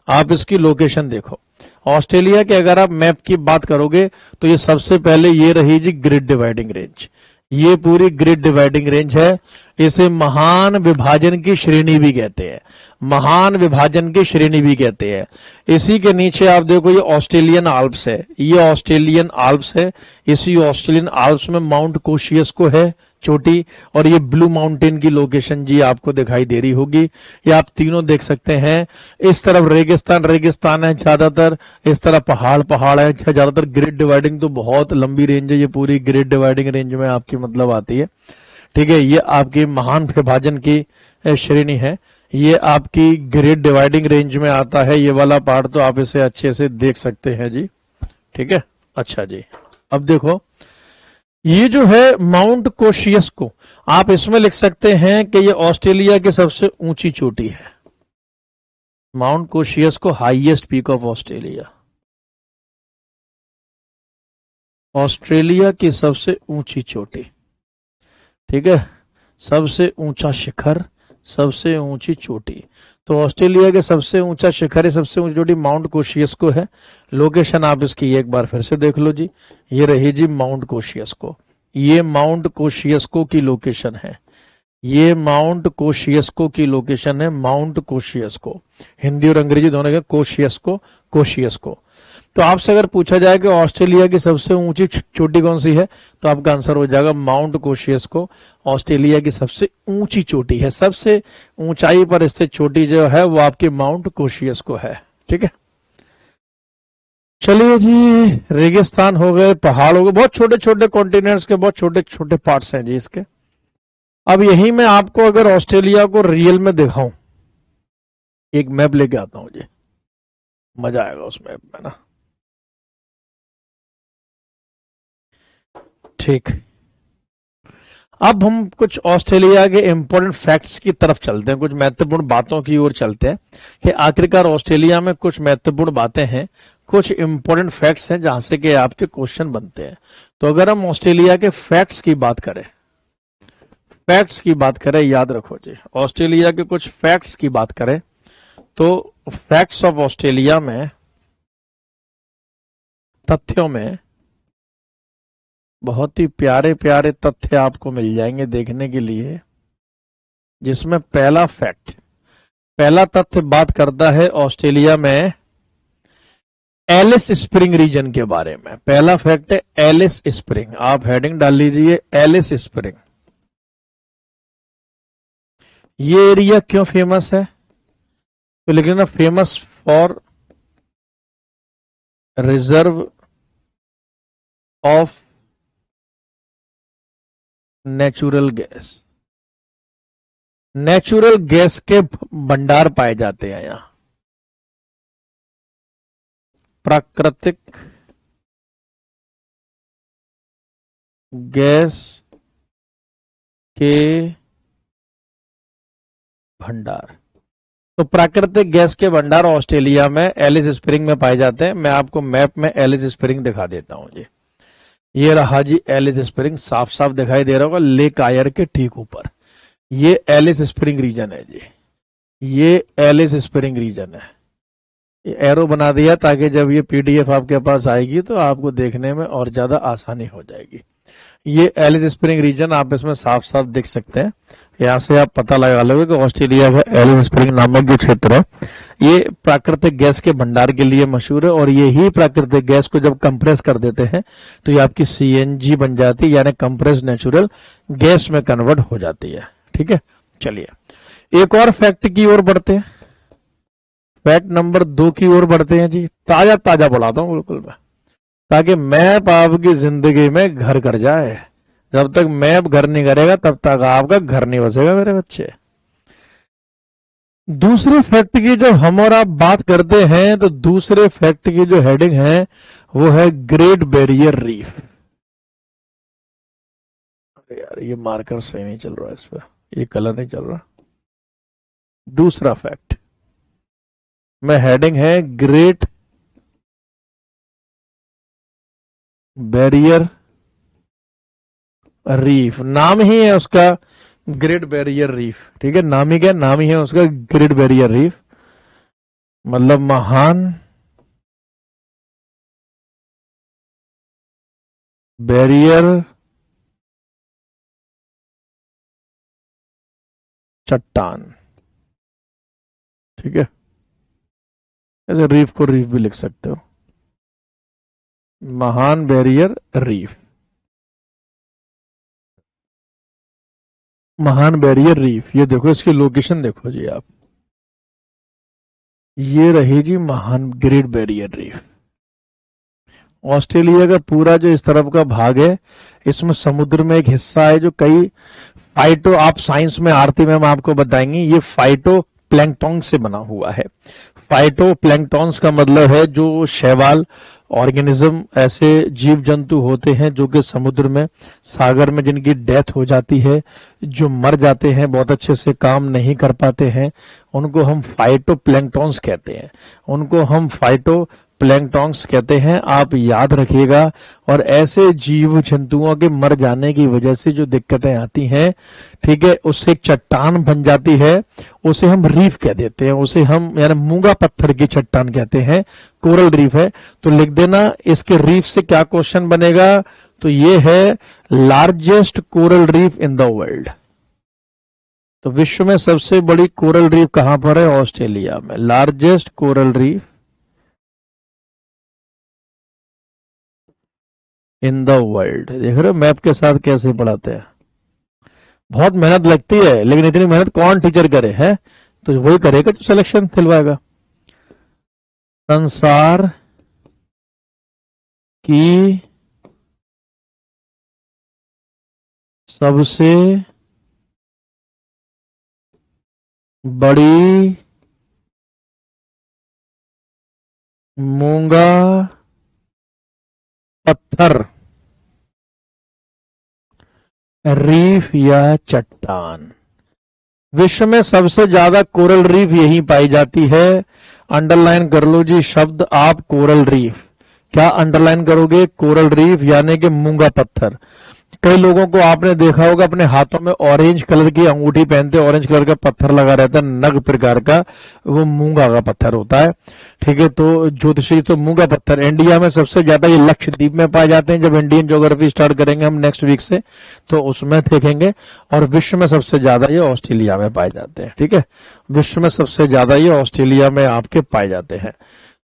S1: आप इसकी लोकेशन देखो। ऑस्ट्रेलिया के अगर आप मैप की बात करोगे तो ये सबसे पहले ये रही जी ग्रिड डिवाइडिंग रेंज, ये पूरी ग्रिड डिवाइडिंग रेंज है। इसे महान विभाजन की श्रेणी भी कहते हैं, महान विभाजन की श्रेणी भी कहते हैं। इसी के नीचे आप देखो ये ऑस्ट्रेलियन आल्प्स है, ये ऑस्ट्रेलियन आल्प्स है। इसी ऑस्ट्रेलियन आल्प्स में माउंट कोशियस्को है चोटी, और ये ब्लू माउंटेन की लोकेशन जी आपको दिखाई दे रही होगी। ये आप तीनों देख सकते हैं। इस तरफ रेगिस्तान रेगिस्तान है ज्यादातर, इस तरफ पहाड़ पहाड़ है ज्यादातर। ग्रिड डिवाइडिंग तो बहुत लंबी रेंज है, ये पूरी ग्रिड डिवाइडिंग रेंज में आपकी मतलब आती है, ठीक है। ये आपकी महान विभाजन की श्रेणी है, ये आपकी ग्रिड डिवाइडिंग रेंज में आता है। ये वाला पार्ट तो आप इसे अच्छे से देख सकते हैं जी, ठीक है। अच्छा जी, अब देखो ये जो है माउंट कोशियस्को, आप इसमें लिख सकते हैं कि ये ऑस्ट्रेलिया की सबसे ऊंची चोटी है। Mount Kosciuszko highest peak of Australia, Australia की सबसे ऊंची चोटी, ठीक है, सबसे ऊंचा शिखर, सबसे ऊंची चोटी। तो ऑस्ट्रेलिया के सबसे ऊंचा शिखर है, सबसे ऊंची चोटी माउंट कोशियस्को है। लोकेशन आप इसकी एक बार फिर से देख लो जी, ये रही जी माउंट कोशियस्को, ये माउंट कोशियस्को की लोकेशन है, ये माउंट कोशियस्को की लोकेशन है। माउंट कोशियस्को हिंदी और अंग्रेजी दोनों के कोशियस्को, कोशियस्को। तो आपसे अगर पूछा जाए कि ऑस्ट्रेलिया की सबसे ऊंची चोटी कौन सी है, तो आपका आंसर हो जाएगा माउंट कोशियस्को। ऑस्ट्रेलिया की सबसे ऊंची चोटी है, सबसे ऊंचाई पर स्थित चोटी जो है वो आपकी माउंट कोशियस्को है, ठीक है। चलिए जी, रेगिस्तान हो गए, पहाड़ हो गए, बहुत छोटे छोटे कॉन्टिनेंट्स के बहुत छोटे छोटे पार्ट्स हैं जी इसके। अब यही मैं आपको अगर ऑस्ट्रेलिया को रियल में दिखाऊं, एक मैप लेके आता हूं जी, मजा आएगा उस मैप में ना, ठीक। अब हम कुछ ऑस्ट्रेलिया के इंपॉर्टेंट फैक्ट्स की तरफ चलते हैं, कुछ महत्वपूर्ण बातों की ओर चलते हैं कि आखिरकार ऑस्ट्रेलिया में कुछ महत्वपूर्ण बातें हैं, कुछ इंपॉर्टेंट फैक्ट्स हैं जहां से कि आपके क्वेश्चन बनते हैं। तो अगर हम ऑस्ट्रेलिया के फैक्ट्स की बात करें, फैक्ट्स की बात करें, याद रखो जी, ऑस्ट्रेलिया के कुछ फैक्ट्स की बात करें तो फैक्ट्स ऑफ ऑस्ट्रेलिया में, तथ्यों में बहुत ही प्यारे प्यारे तथ्य आपको मिल जाएंगे देखने के लिए, जिसमें पहला तथ्य बात करता है ऑस्ट्रेलिया में एलिस स्प्रिंग रीजन के बारे में। पहला फैक्ट है एलिस स्प्रिंग, आप हेडिंग डाल लीजिए एलिस स्प्रिंग। ये एरिया क्यों फेमस है, तो लिख लेना famous for reserve of natural gas. Natural gas के भंडार पाए जाते हैं यहां, प्राकृतिक गैस के भंडार। तो प्राकृतिक गैस के भंडार ऑस्ट्रेलिया में एलिस स्प्रिंग में पाए जाते हैं। मैं आपको मैप में एलिस स्प्रिंग दिखा देता हूं जी। ये रहा जी एलिस स्प्रिंग, साफ साफ दिखाई दे रहा होगा लेक आयर के ठीक ऊपर। ये एलिस स्प्रिंग रीजन है जी, ये एलिस स्प्रिंग रीजन है। एरो बना दिया ताकि जब ये पीडीएफ आपके पास आएगी तो आपको देखने में और ज्यादा आसानी हो जाएगी। ये एलिस स्प्रिंग रीजन आप इसमें साफ साफ देख सकते हैं। यहां से आप पता लगा लोगे कि ऑस्ट्रेलिया का एलिस स्प्रिंग नामक जो क्षेत्र है ये प्राकृतिक गैस के भंडार के लिए मशहूर है, और ये ही प्राकृतिक गैस को जब कंप्रेस कर देते हैं तो ये आपकी सीएनजी बन जाती है, यानी कंप्रेस नेचुरल गैस में कन्वर्ट हो जाती है। ठीक है, चलिए एक और फैक्ट की ओर बढ़ते हैं। फैक्ट नंबर 2 की ओर बढ़ते हैं जी। ताजा ताजा बुलाता हूं बिल्कुल मैं, ताकि मैप आपकी जिंदगी में घर कर जाए। जब तक मैप घर नहीं करेगा तब तक आपका घर नहीं बसेगा मेरे बच्चे। दूसरे फैक्ट की जब हम और आप बात करते हैं तो दूसरे फैक्ट की जो हेडिंग है वो है ग्रेट बैरियर रीफ। अरे यार ये मार्कर सही नहीं चल रहा है, इस पर ये कलर नहीं चल रहा। दूसरा फैक्ट में हेडिंग है ग्रेट बैरियर रीफ। नाम ही है उसका ग्रेट बैरियर रीफ। ठीक है, नाम ही क्या, नाम ही है उसका ग्रेट बैरियर रीफ, मतलब महान बैरियर चट्टान। ठीक है, ऐसे रीफ को रीफ भी लिख सकते हो, महान बैरियर रीफ। महान बैरियर रीफ, ये देखो इसकी लोकेशन देखो जी आप, ये रही जी महान ग्रेट बैरियर रीफ। ऑस्ट्रेलिया का पूरा जो इस तरफ का भाग है इसमें समुद्र में एक हिस्सा है जो कई फाइटो, आप साइंस में आरती मैम आपको बताएंगी, ये फाइटो प्लैंक्टन से बना हुआ है। फाइटो प्लैंक्टन्स का मतलब है जो शैवाल ऑर्गेनिज्म, ऐसे जीव जंतु होते हैं जो कि समुद्र में, सागर में जिनकी डेथ हो जाती है, जो मर जाते हैं, बहुत अच्छे से काम नहीं कर पाते हैं, उनको हम फाइटो प्लैंक्टन्स कहते हैं। उनको हम फाइटो प्लैंक्टन्स कहते हैं, आप याद रखिएगा। और ऐसे जीव जंतुओं के मर जाने की वजह से जो दिक्कतें आती हैं, ठीक है, उससे एक चट्टान बन जाती है, उसे हम रीफ कह देते हैं, उसे हम यानी मूंगा पत्थर की चट्टान कहते हैं, कोरल रीफ है। तो लिख देना इसके रीफ से क्या क्वेश्चन बनेगा, तो ये है largest coral reef in the world. तो विश्व में सबसे बड़ी कोरल रीफ कहां पर है, ऑस्ट्रेलिया में। Largest coral reef in the world. देख रहे हो मैप के साथ कैसे पढ़ाते हैं, बहुत मेहनत लगती है, लेकिन इतनी मेहनत कौन टीचर करे है, तो वही करेगा जो सिलेक्शन दिलवाएगा। संसार की सबसे बड़ी मूंगा पत्थर रीफ या चट्टान। विश्व में सबसे ज्यादा कोरल रीफ यहीं पाई जाती है। अंडरलाइन कर लो जी शब्द आप कोरल रीफ। क्या अंडरलाइन करोगे, कोरल रीफ यानी कि मूंगा पत्थर। कई लोगों को आपने देखा होगा अपने हाथों में ऑरेंज कलर की अंगूठी पहनते, ऑरेंज कलर का पत्थर लगा रहता है, नग प्रकार का, वो मूंगा का पत्थर होता है। ठीक है, तो ज्योतिषी तो मूंगा पत्थर इंडिया में सबसे ज्यादा ये लक्षद्वीप में पाए जाते हैं। जब इंडियन ज्योग्राफी स्टार्ट करेंगे हम नेक्स्ट वीक से, तो उसमें देखेंगे। और विश्व में सबसे ज्यादा ये ऑस्ट्रेलिया में पाए जाते हैं। ठीक है, विश्व में सबसे ज्यादा ये ऑस्ट्रेलिया में आपके पाए जाते हैं।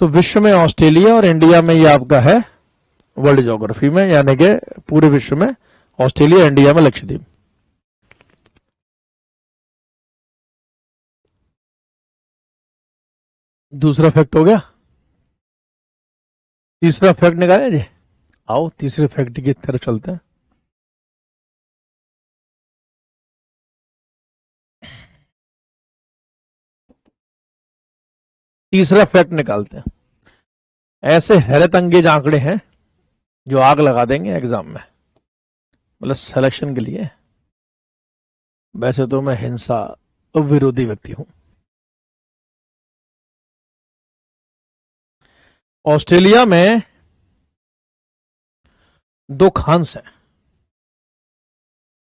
S1: तो विश्व में ऑस्ट्रेलिया और इंडिया में ये आपका है वर्ल्ड ज्योग्राफी में, यानी कि पूरे विश्व में ऑस्ट्रेलिया, इंडिया में लक्षद्वीप। दूसरा फैक्ट हो गया। तीसरा फैक्ट निकाले जी। आओ तीसरे फैक्ट की तरफ चलते हैं। तीसरा फैक्ट निकालते हैं। ऐसे हैरत अंगेज आंकड़े हैं जो आग लगा देंगे एग्जाम में, मतलब सिलेक्शन के लिए। वैसे तो मैं हिंसा विरोधी व्यक्ति हूं। ऑस्ट्रेलिया में दो खान्स हैं,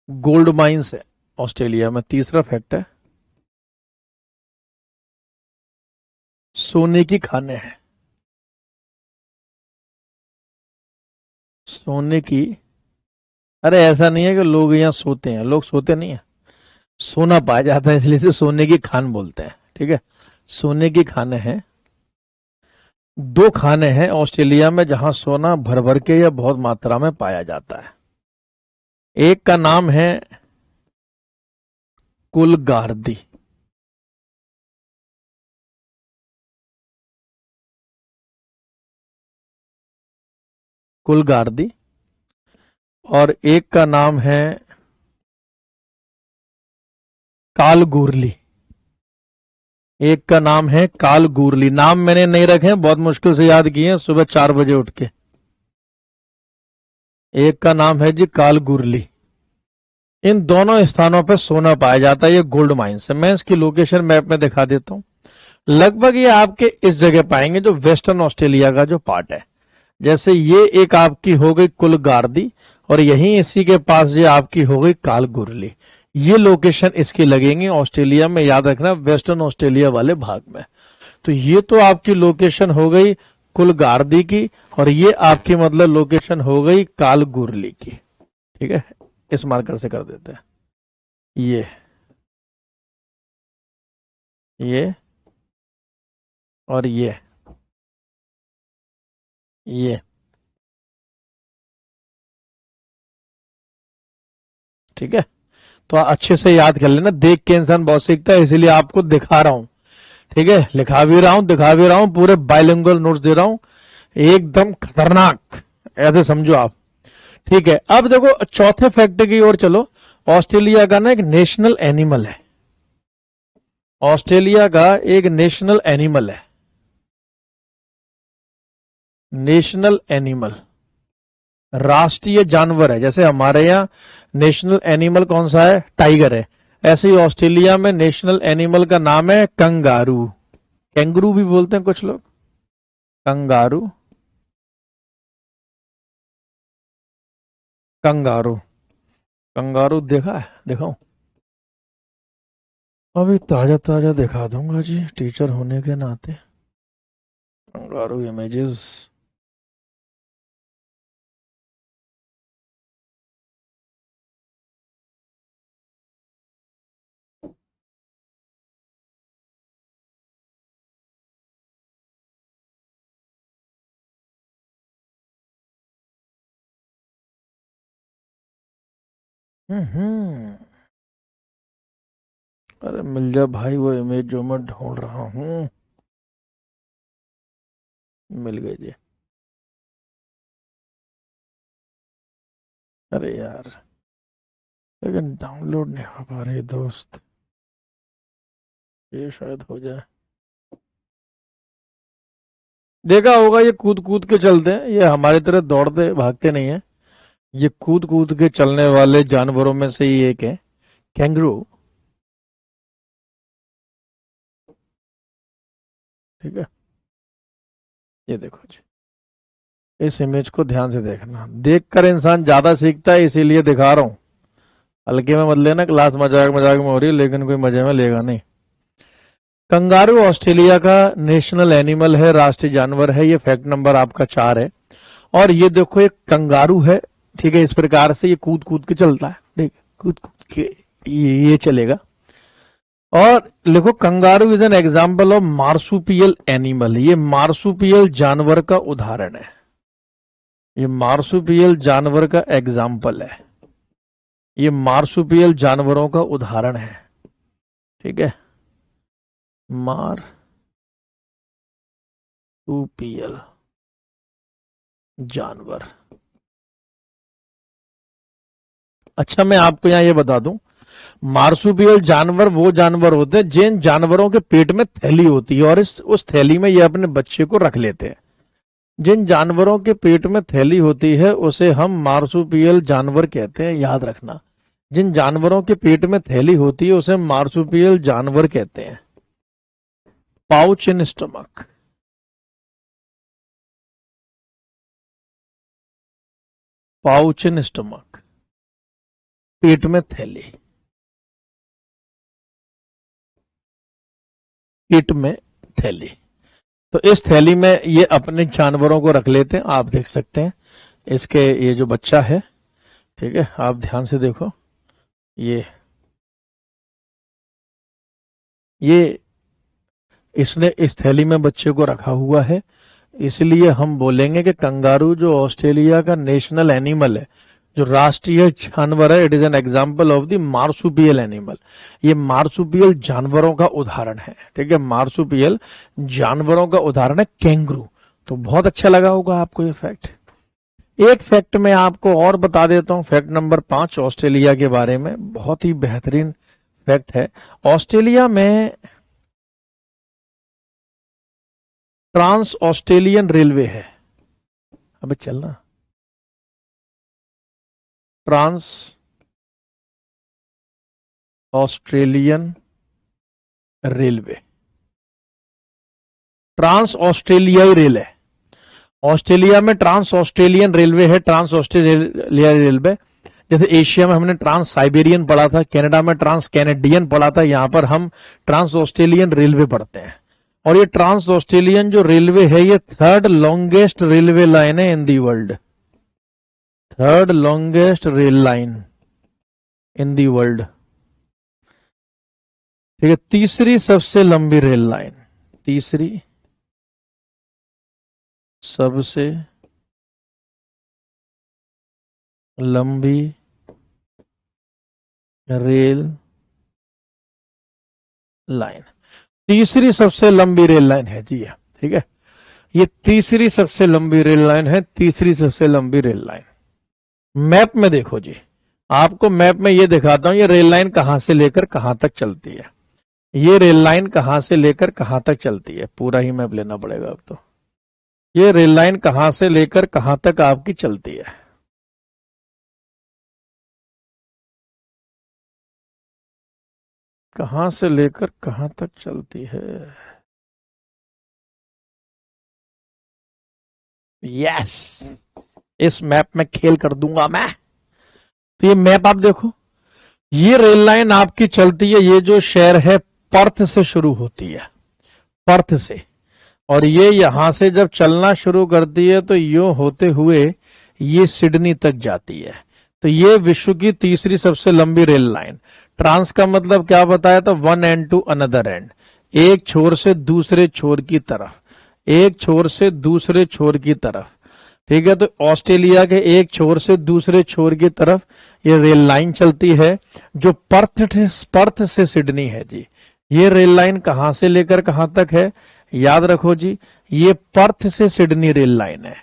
S1: गोल्ड माइंस है ऑस्ट्रेलिया में। तीसरा फैक्ट है सोने की खानें हैं। सोने की, अरे ऐसा नहीं है कि लोग यहां सोते हैं, लोग सोते नहीं है, सोना पाया जाता है, इसलिए से सोने की खान बोलते हैं। ठीक है, सोने की खानें हैं। दो खाने हैं ऑस्ट्रेलिया में जहां सोना भर भर के या बहुत मात्रा में पाया जाता है। एक का नाम है कुलगार्दी, कुलगार्दी, और एक का नाम है कालगूरली। एक का नाम है कालगूरली। नाम मैंने नहीं रखे हैं, बहुत मुश्किल से याद किए हैं सुबह 4 बजे उठ के। एक का नाम है जी कालगूरली। इन दोनों स्थानों पर सोना पाया जाता है, ये गोल्ड माइंस है। मैं इसकी लोकेशन मैप में दिखा देता हूं। लगभग ये आपके इस जगह पाएंगे जो वेस्टर्न ऑस्ट्रेलिया का जो पार्ट है। जैसे ये एक आपकी हो गई कुलगार्दी, और यहीं इसी के पास ये आपकी हो गई कालगुरली। ये लोकेशन इसकी लगेंगी ऑस्ट्रेलिया में, याद रखना वेस्टर्न ऑस्ट्रेलिया वाले भाग में। तो ये तो आपकी लोकेशन हो गई कुलगार्दी की, और ये आपकी मतलब लोकेशन हो गई कालगुरली की। ठीक है, इस मार्कर से कर देते हैं। ये और ये ठीक है, तो अच्छे से याद कर लेना। देख के इंसान बहुत सीखता है, इसीलिए आपको दिखा रहा हूं। ठीक है, लिखा भी रहा हूं, दिखा भी रहा हूं, पूरे बाइलिंगुअल नोट्स दे रहा हूं, एकदम खतरनाक, ऐसे समझो आप। ठीक है, अब देखो चौथे फैक्ट की ओर चलो। ऑस्ट्रेलिया का ना एक नेशनल एनिमल है, ऑस्ट्रेलिया का एक नेशनल एनिमल है, नेशनल एनिमल, राष्ट्रीय जानवर है। जैसे हमारे यहां नेशनल एनिमल कौन सा है, टाइगर है, ऐसे ही ऑस्ट्रेलिया में नेशनल एनिमल का नाम है कंगारू। कैंगरू भी बोलते हैं कुछ लोग, कंगारू, कंगारू। कंगारू देखा है, दिखाऊं? अभी ताजा ताजा दिखा दूंगा जी, टीचर होने के नाते। Kangaroo images. हम्म, अरे मिल जा भाई वो इमेज जो मैं ढूंढ रहा हूं। मिल गई जी। अरे यार, लेकिन डाउनलोड नहीं हो पा रही दोस्त, ये शायद हो जाए। देखा होगा ये कूद कूद के चलते हैं, ये हमारी तरह दौड़ते भागते नहीं है, ये कूद कूद के चलने वाले जानवरों में से ही एक है कैंगरू। ठीक है, ये देखो जी। इस इमेज को ध्यान से देखना, देखकर इंसान ज्यादा सीखता है, इसीलिए दिखा रहा हूं। हल्के में मत लेना, क्लास मजाक मजाक में हो रही है लेकिन कोई मजे में लेगा नहीं। कंगारू ऑस्ट्रेलिया का नेशनल एनिमल है, राष्ट्रीय जानवर है। ये फैक्ट नंबर आपका 4 है। और ये देखो एक कंगारू है, ठीक है, इस प्रकार से ये कूद कूद के चलता है, ठीक है, कूद कूद के ये चलेगा। और देखो kangaroo is an example of marsupial animal, ये मार्सुपियल जानवर का उदाहरण है, ये मार्सुपियल जानवर का एग्जाम्पल है, ये मार्सुपियल जानवरों का उदाहरण है, ठीक है, मार्सुपियल जानवर। अच्छा मैं आपको यहां ये बता दूं, मार्सुपियल जानवर वो जानवर होते हैं जिन जानवरों के पेट में थैली होती है और उस थैली में ये अपने बच्चे को रख लेते हैं। जिन जानवरों के पेट में थैली होती है उसे हम मार्सुपियल जानवर कहते हैं, याद रखना। जिन जानवरों के पेट में थैली होती है उसे मार्सुपियल जानवर कहते हैं। Pouch in stomach, pouch in stomach, पेट में थैली, पेट में थैली। तो इस थैली में ये अपने जानवरों को रख लेते हैं। आप देख सकते हैं इसके ये जो बच्चा है, ठीक है, आप ध्यान से देखो, ये इसने इस थैली में बच्चे को रखा हुआ है। इसलिए हम बोलेंगे कि कंगारू जो ऑस्ट्रेलिया का नेशनल एनिमल है, जो राष्ट्रीय जानवर है, it is an example of the marsupial animal. ये मार्सुपियल जानवरों का उदाहरण है, ठीक है, मार्सुपियल जानवरों का उदाहरण है कैंगरू। तो बहुत अच्छा लगा होगा आपको ये फैक्ट। एक फैक्ट मैं आपको और बता देता हूं, फैक्ट नंबर 5 ऑस्ट्रेलिया के बारे में, बहुत ही बेहतरीन फैक्ट है। ऑस्ट्रेलिया में ट्रांस ऑस्ट्रेलियन रेलवे है। अबे चलना, ट्रांस ऑस्ट्रेलियन रेलवे, ट्रांस ऑस्ट्रेलियाई रेल है। ऑस्ट्रेलिया में ट्रांस ऑस्ट्रेलियन रेलवे है, ट्रांस ऑस्ट्रेलिया रेलवे। जैसे एशिया में हमने ट्रांस साइबेरियन पढ़ा था, कनाडा में ट्रांस कैनेडियन पढ़ा था, यहां पर हम ट्रांस ऑस्ट्रेलियन रेलवे पढ़ते हैं। और ये ट्रांस ऑस्ट्रेलियन जो रेलवे है, ये 3rd लॉन्गेस्ट रेलवे लाइन है in the world, 3rd longest rail line in the world, ठीक है, तीसरी सबसे लंबी रेल लाइन, तीसरी सबसे लंबी रेल लाइन, तीसरी सबसे लंबी रेल लाइन है जी, ठीक है, ये तीसरी सबसे लंबी रेल लाइन है, तीसरी सबसे लंबी रेल लाइन। मैप में देखो जी, आपको मैप में ये दिखाता हूं, ये रेल लाइन कहां से लेकर कहां तक चलती है, ये रेल लाइन कहां से लेकर कहां तक चलती है, पूरा ही मैप लेना पड़ेगा अब तो। ये रेल लाइन कहां से लेकर कहां तक आपकी चलती है, कहां से लेकर कहां तक चलती है। यस, इस मैप में खेल कर दूंगा मैं। तो ये मैप आप देखो, ये रेल लाइन आपकी चलती है, ये जो शहर है पर्थ से शुरू होती है, पर्थ से, और ये यहां से जब चलना शुरू करती है तो यूं होते हुए ये सिडनी तक जाती है। तो ये विश्व की तीसरी सबसे लंबी रेल लाइन। ट्रांस का मतलब क्या बताया था, one end to another end, एक छोर से दूसरे छोर की तरफ, एक छोर से दूसरे छोर की तरफ, ठीक है। तो ऑस्ट्रेलिया के एक छोर से दूसरे छोर की तरफ ये रेल लाइन चलती है, जो पर्थ से सिडनी है जी। ये रेल लाइन कहां से लेकर कहां तक है, याद रखो जी, ये पर्थ से सिडनी रेल लाइन है,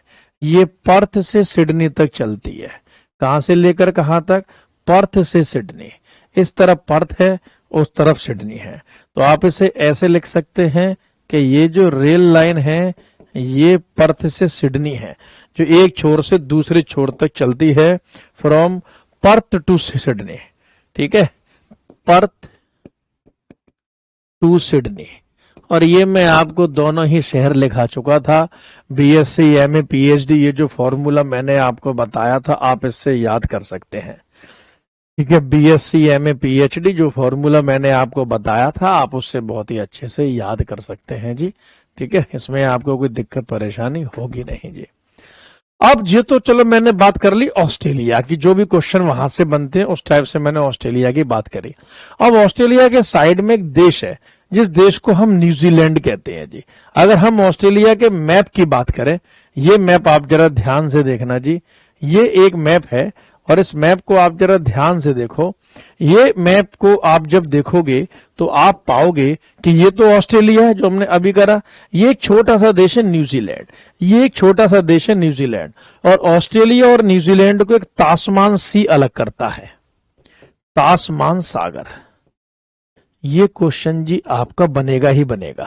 S1: ये पर्थ से सिडनी तक चलती है। कहां से लेकर कहां तक, पर्थ से सिडनी। इस तरफ पर्थ है, उस तरफ सिडनी है। तो आप इसे ऐसे लिख सकते हैं कि ये जो रेल लाइन है ये पर्थ से सिडनी है, जो एक छोर से दूसरे छोर तक चलती है, फ्रॉम पर्थ टू सिडनी, ठीक है, पर्थ टू सिडनी। और ये मैं आपको दोनों ही शहर लिखा चुका था। बीएससी, एमए, पीएचडी, ये जो फॉर्मूला मैंने आपको बताया था आप इससे याद कर सकते हैं। ठीक है, बीएससी, एमए, पीएचडी जो फॉर्मूला मैंने आपको बताया था आप उससे बहुत ही अच्छे से याद कर सकते हैं जी। ठीक है, इसमें आपको कोई दिक्कत परेशानी होगी नहीं जी। अब ये तो चलो मैंने बात कर ली ऑस्ट्रेलिया की, जो भी क्वेश्चन वहां से बनते हैं उस टाइप से मैंने ऑस्ट्रेलिया की बात करी। अब ऑस्ट्रेलिया के साइड में एक देश है जिस देश को हम न्यूजीलैंड कहते हैं जी। अगर हम ऑस्ट्रेलिया के मैप की बात करें, ये मैप आप जरा ध्यान से देखना जी। ये एक मैप है और इस मैप को आप जरा ध्यान से देखो। ये मैप को आप जब देखोगे तो आप पाओगे कि ये तो ऑस्ट्रेलिया है जो हमने अभी करा, ये एक छोटा सा देश है न्यूजीलैंड, ये एक छोटा सा देश है न्यूजीलैंड। और ऑस्ट्रेलिया और न्यूजीलैंड को एक तास्मान सी अलग करता है, तास्मान सागर। ये क्वेश्चन जी आपका बनेगा ही बनेगा।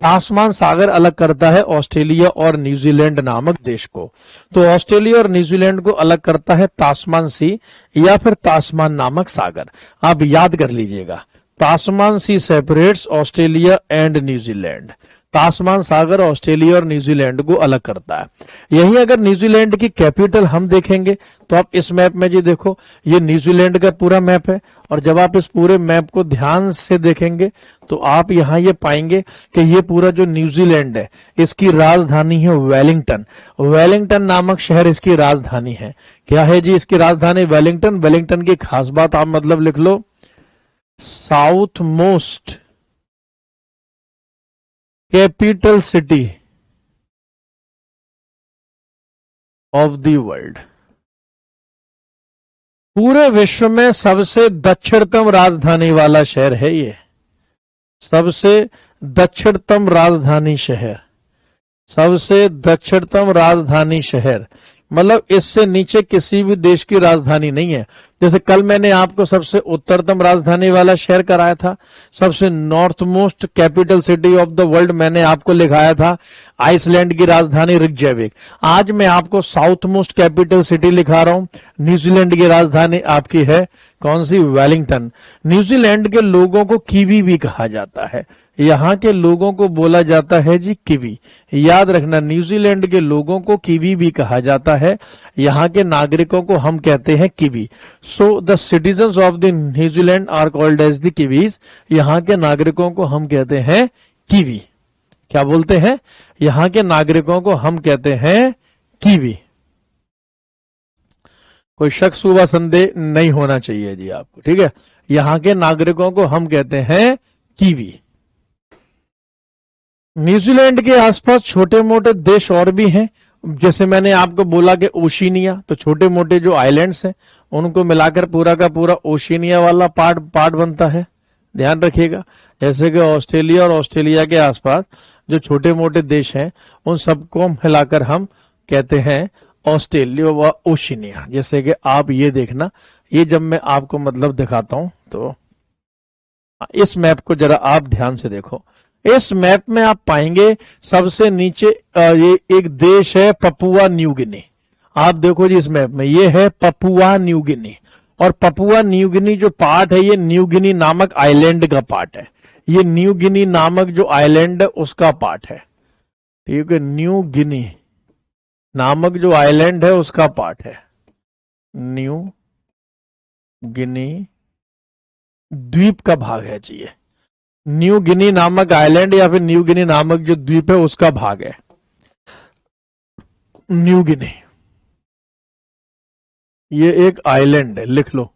S1: तास्मान सागर अलग करता है ऑस्ट्रेलिया और न्यूजीलैंड नामक देश को। तो ऑस्ट्रेलिया और न्यूजीलैंड को अलग करता है तास्मान सी या फिर तास्मान नामक सागर। आप याद कर लीजिएगा, Tasman sea separates Australia and New Zealand. Tasman सागर ऑस्ट्रेलिया और न्यूजीलैंड को अलग करता है। यही अगर न्यूजीलैंड की कैपिटल हम देखेंगे तो आप इस मैप में जी देखो, ये न्यूजीलैंड का पूरा मैप है और जब आप इस पूरे मैप को ध्यान से देखेंगे तो आप यहां ये पाएंगे कि ये पूरा जो न्यूजीलैंड है इसकी राजधानी है वेलिंगटन। वेलिंगटन नामक शहर इसकी राजधानी है। क्या है जी इसकी राजधानी? वेलिंगटन। वेलिंगटन की खास बात आप मतलब लिख लो, south most capital city of the world. पूरे विश्व में सबसे दक्षिणतम राजधानी वाला शहर है ये, सबसे दक्षिणतम राजधानी शहर, सबसे दक्षिणतम राजधानी शहर। मतलब इससे नीचे किसी भी देश की राजधानी नहीं है। जैसे कल मैंने आपको सबसे उत्तरतम राजधानी वाला शहर कराया था, सबसे north most capital city of the world मैंने आपको लिखाया था आइसलैंड की राजधानी रिकजैविक। आज मैं आपको साउथ मोस्ट कैपिटल सिटी लिखा रहा हूं, न्यूजीलैंड की राजधानी आपकी है कौन सी? वेलिंगटन। न्यूजीलैंड के लोगों को कीवी भी कहा जाता है, यहां के लोगों को बोला जाता है जी कीवी। याद रखना, न्यूजीलैंड के लोगों को कीवी भी कहा जाता है, यहां के नागरिकों को हम कहते हैं kiwi. So the citizens of the New Zealand are called as the kiwis. यहां के नागरिकों को हम कहते हैं कीवी। क्या बोलते हैं? यहां के नागरिकों को हम कहते हैं कीवी। कोई शक शुबा संदेह नहीं होना चाहिए जी आपको, ठीक है। यहां के नागरिकों को हम कहते हैं कीवी। न्यूजीलैंड के आसपास छोटे मोटे देश और भी हैं, जैसे मैंने आपको बोला कि ओशिनिया, तो छोटे मोटे जो आइलैंड्स हैं उनको मिलाकर पूरा का पूरा ओशिनिया वाला पार्ट बनता है, ध्यान रखिएगा। जैसे कि ऑस्ट्रेलिया और ऑस्ट्रेलिया के आसपास जो छोटे मोटे देश हैं उन सबको मिलाकर हम कहते हैं ऑस्ट्रेलिया व ओशिनिया। जैसे कि आप ये देखना, ये जब मैं आपको मतलब दिखाता हूं तो इस मैप को जरा आप ध्यान से देखो। इस मैप में आप पाएंगे सबसे नीचे ये एक देश है पपुआ न्यू गिनी। आप देखो जी इस मैप में ये है पपुआ न्यू गिनी, और पपुआ न्यू गिनी जो पार्ट है ये न्यू गिनी नामक आइलैंड का पार्ट है। ये न्यू गिनी नामक जो आइलैंड है उसका पार्ट है, ठीक है। न्यू गिनी नामक जो आइलैंड है उसका पार्ट है। न्यू गिनी द्वीप का भाग है जी ये। न्यू गिनी नामक आइलैंड या फिर न्यू गिनी नामक जो द्वीप है उसका भाग है न्यू गिनी। ये एक आइलैंड है, लिख लो,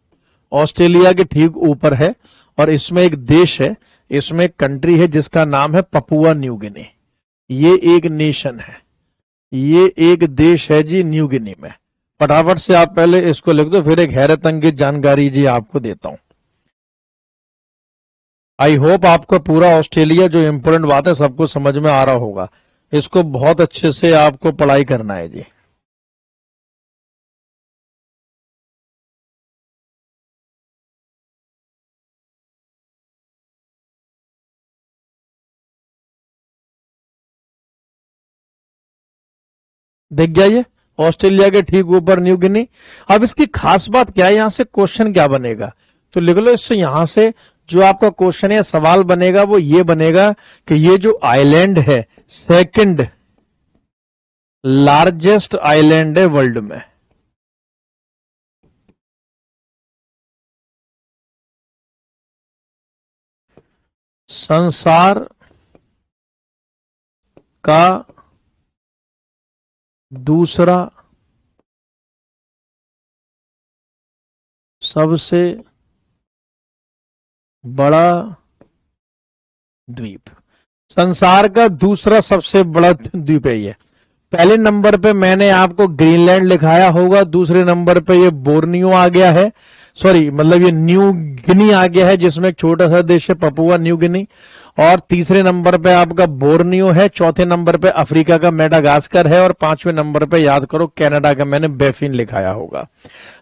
S1: ऑस्ट्रेलिया के ठीक ऊपर है और इसमें एक देश है, इसमें एक कंट्री है जिसका नाम है पपुआ न्यू गिनी। ये एक नेशन है, ये एक देश है जी न्यू गिनी में। फटाफट से आप पहले इसको लिख दो, फिर एक हैरत अंगेज जानकारी जी आपको देता हूं। आई होप आपको पूरा ऑस्ट्रेलिया जो इंपोर्टेंट बात है सबको समझ में आ रहा होगा। इसको बहुत अच्छे से आपको पढ़ाई करना है जी। देख जाइए, ऑस्ट्रेलिया के ठीक ऊपर न्यू गिनी। अब इसकी खास बात क्या है, यहां से क्वेश्चन क्या बनेगा तो लिख लो, इससे यहां से जो आपका क्वेश्चन या सवाल बनेगा वो ये बनेगा कि ये जो आइलैंड है सेकंड लार्जेस्ट आइलैंड है वर्ल्ड में। संसार का दूसरा सबसे बड़ा द्वीप, संसार का दूसरा सबसे बड़ा द्वीप है ये। पहले नंबर पे मैंने आपको ग्रीनलैंड लिखाया होगा, दूसरे नंबर पे ये बोर्नियो आ गया है, सॉरी मतलब ये न्यू गिनी आ गया है जिसमें एक छोटा सा देश है पपुआ न्यू गिनी, और तीसरे नंबर पे आपका बोर्नियो है, चौथे नंबर पे अफ्रीका का मेडागास्कर है, और पांचवें नंबर पे याद करो कनाडा का मैंने बेफिन लिखाया होगा।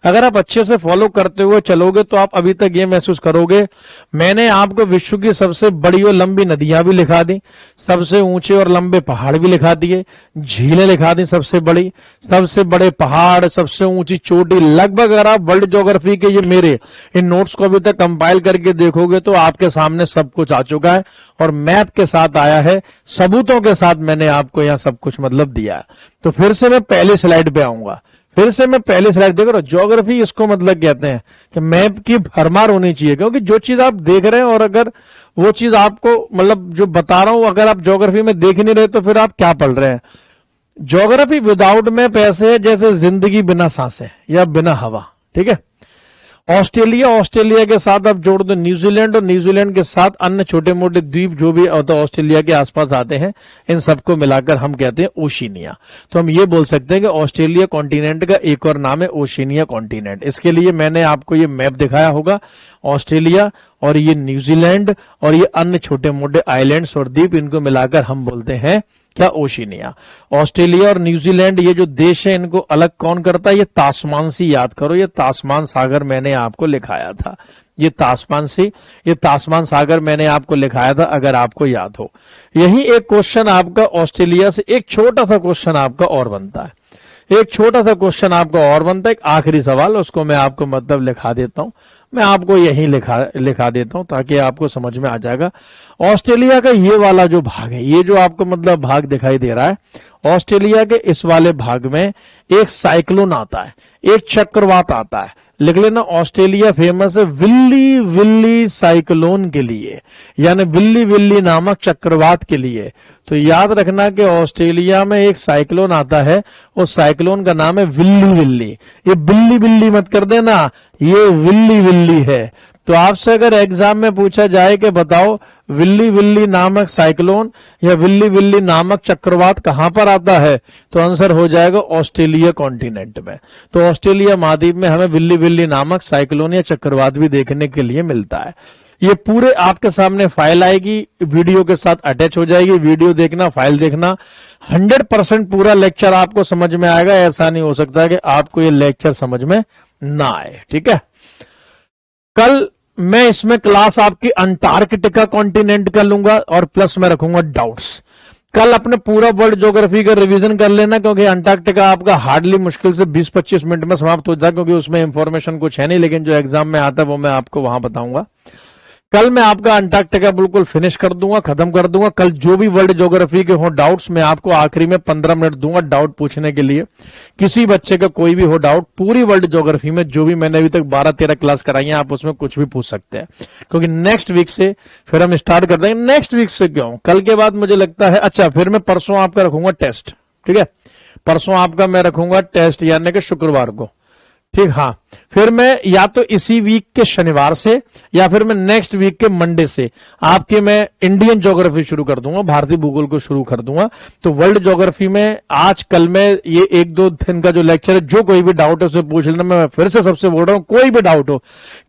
S1: अगर आप अच्छे से फॉलो करते हुए चलोगे तो आप अभी तक ये महसूस करोगे मैंने आपको विश्व की सबसे बड़ी और लंबी नदियां भी लिखा दी, सबसे ऊंचे और लंबे पहाड़ भी लिखा दिए, झीलें लिखा दी सबसे बड़ी, सबसे बड़े पहाड़, सबसे ऊंची चोटी, लगभग अगर आप वर्ल्ड ज्योग्राफी के ये मेरे इन नोट्स को अभी तक कंपाइल करके देखोगे तो आपके सामने सब कुछ आ चुका है और मैप के साथ आया है, सबूतों के साथ मैंने आपको यहां सब कुछ मतलब दिया है। तो फिर से मैं पहली स्लाइड पे आऊंगा, फिर से मैं पहली स्लाइड देख रहा हूं। ज्योग्राफी इसको मतलब कहते हैं कि मैप की भरमार होनी चाहिए, क्योंकि जो चीज आप देख रहे हैं और अगर वो चीज आपको मतलब जो बता रहा हूं अगर आप ज्योग्राफी में देख ही नहीं रहे तो फिर आप क्या पढ़ रहे हैं। ज्योग्राफी विदाउट मैप ऐसे है जैसे जिंदगी बिना सांसें या बिना हवा, ठीक है। ऑस्ट्रेलिया के साथ आप जोड़ दो न्यूजीलैंड, और न्यूजीलैंड के साथ अन्य छोटे मोटे द्वीप जो भी ऑस्ट्रेलिया के आसपास आते हैं, इन सबको मिलाकर हम कहते हैं ओशिनिया। तो हम ये बोल सकते हैं कि ऑस्ट्रेलिया कॉन्टिनेंट का एक और नाम है ओशिनिया कॉन्टिनेंट। इसके लिए मैंने आपको ये मैप दिखाया होगा, ऑस्ट्रेलिया और ये न्यूजीलैंड और ये अन्य छोटे मोटे आइलैंड्स और द्वीप, इनको मिलाकर हम बोलते हैं क्या, ओशिनिया। ऑस्ट्रेलिया और न्यूजीलैंड ये जो देश है इनको अलग कौन करता है, ये तास्मान सी, याद करो ये तास्मान सागर मैंने आपको लिखाया था, ये तास्मान सागर मैंने आपको लिखाया था अगर आपको याद हो। यही एक क्वेश्चन आपका ऑस्ट्रेलिया से एक छोटा सा क्वेश्चन आपका और बनता है, एक छोटा सा क्वेश्चन आपका और बनता है, एक आखिरी सवाल, उसको मैं आपको मतलब लिखा देता हूं, मैं आपको यही लिखा देता हूं ताकि आपको समझ में आ जाएगा। ऑस्ट्रेलिया का ये वाला जो भाग है, ये जो आपको मतलब भाग दिखाई दे रहा है, ऑस्ट्रेलिया के इस वाले भाग में एक साइक्लोन आता है, एक चक्रवात आता है। लिख लेना, ऑस्ट्रेलिया फेमस है विल्ली विल्ली साइक्लोन के लिए, यानी विल्ली विल्ली नामक चक्रवात के लिए। तो याद रखना कि ऑस्ट्रेलिया में एक साइक्लोन आता है, उस साइक्लोन का नाम है विल्ली विल्ली। ये बिल्ली बिल्ली मत कर देना, ये विल्ली विल्ली है। तो आपसे अगर एग्जाम में पूछा जाए कि बताओ विल्ली विल्ली नामक साइक्लोन या विल्ली विल्ली नामक चक्रवात कहां पर आता है, तो आंसर हो जाएगा ऑस्ट्रेलिया कॉन्टिनेंट में। तो ऑस्ट्रेलिया महाद्वीप में हमें विल्ली विल्ली नामक साइक्लोन या चक्रवात भी देखने के लिए मिलता है। ये पूरे आपके सामने फाइल आएगी, वीडियो के साथ अटैच हो जाएगी, वीडियो देखना, फाइल देखना, 100% पूरा लेक्चर आपको समझ में आएगा। ऐसा नहीं हो सकता कि आपको ये लेक्चर समझ में ना आए, ठीक है। कल मैं इसमें क्लास आपकी अंटार्कटिका कॉन्टिनेंट का लूंगा और प्लस में रखूंगा डाउट्स। कल अपने पूरा वर्ल्ड ज्योग्राफी का रिवीजन कर लेना, क्योंकि अंटार्कटिका आपका हार्डली मुश्किल से 20-25 मिनट में समाप्त हो जाए, क्योंकि उसमें इंफॉर्मेशन कुछ है नहीं, लेकिन जो एग्जाम में आता है वो मैं आपको वहां बताऊंगा। कल मैं आपका अंटार्कटिका बिल्कुल फिनिश कर दूंगा, खत्म कर दूंगा। कल जो भी वर्ल्ड ज्योग्राफी के हो डाउट्स मैं आपको आखिरी में 15 मिनट दूंगा डाउट पूछने के लिए। किसी बच्चे का कोई भी हो डाउट, पूरी वर्ल्ड ज्योग्राफी में जो भी मैंने अभी तक 12-13 क्लास कराई है, आप उसमें कुछ भी पूछ सकते हैं, क्योंकि नेक्स्ट वीक से फिर हम स्टार्ट कर देंगे। नेक्स्ट वीक से क्यों, कल के बाद मुझे लगता है, अच्छा फिर मैं परसों आपका रखूंगा टेस्ट, ठीक है। परसों आपका मैं रखूंगा टेस्ट, यानी कि शुक्रवार को, ठीक। हाँ, फिर मैं या तो इसी वीक के शनिवार से या फिर मैं नेक्स्ट वीक के मंडे से आपके मैं इंडियन ज्योग्राफी शुरू कर दूंगा, भारतीय भूगोल को शुरू कर दूंगा। तो वर्ल्ड ज्योग्राफी में आज कल में ये 1-2 दिन का जो लेक्चर है, जो कोई भी डाउट है उसे पूछ लेना। मैं फिर से सबसे बोल रहा हूं, कोई भी डाउट हो,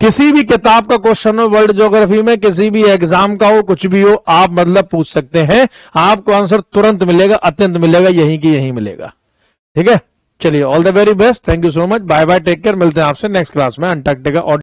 S1: किसी भी किताब का क्वेश्चन हो वर्ल्ड ज्योग्राफी में, किसी भी एग्जाम का हो, कुछ भी हो, आप मतलब पूछ सकते हैं, आपको आंसर तुरंत मिलेगा, अत्यंत मिलेगा, यहीं की यहीं मिलेगा, ठीक है। चलिए, all the very best, thank you so much, bye bye, take care, मिलते हैं आपसे नेक्स्ट क्लास में अंटार्कटिका और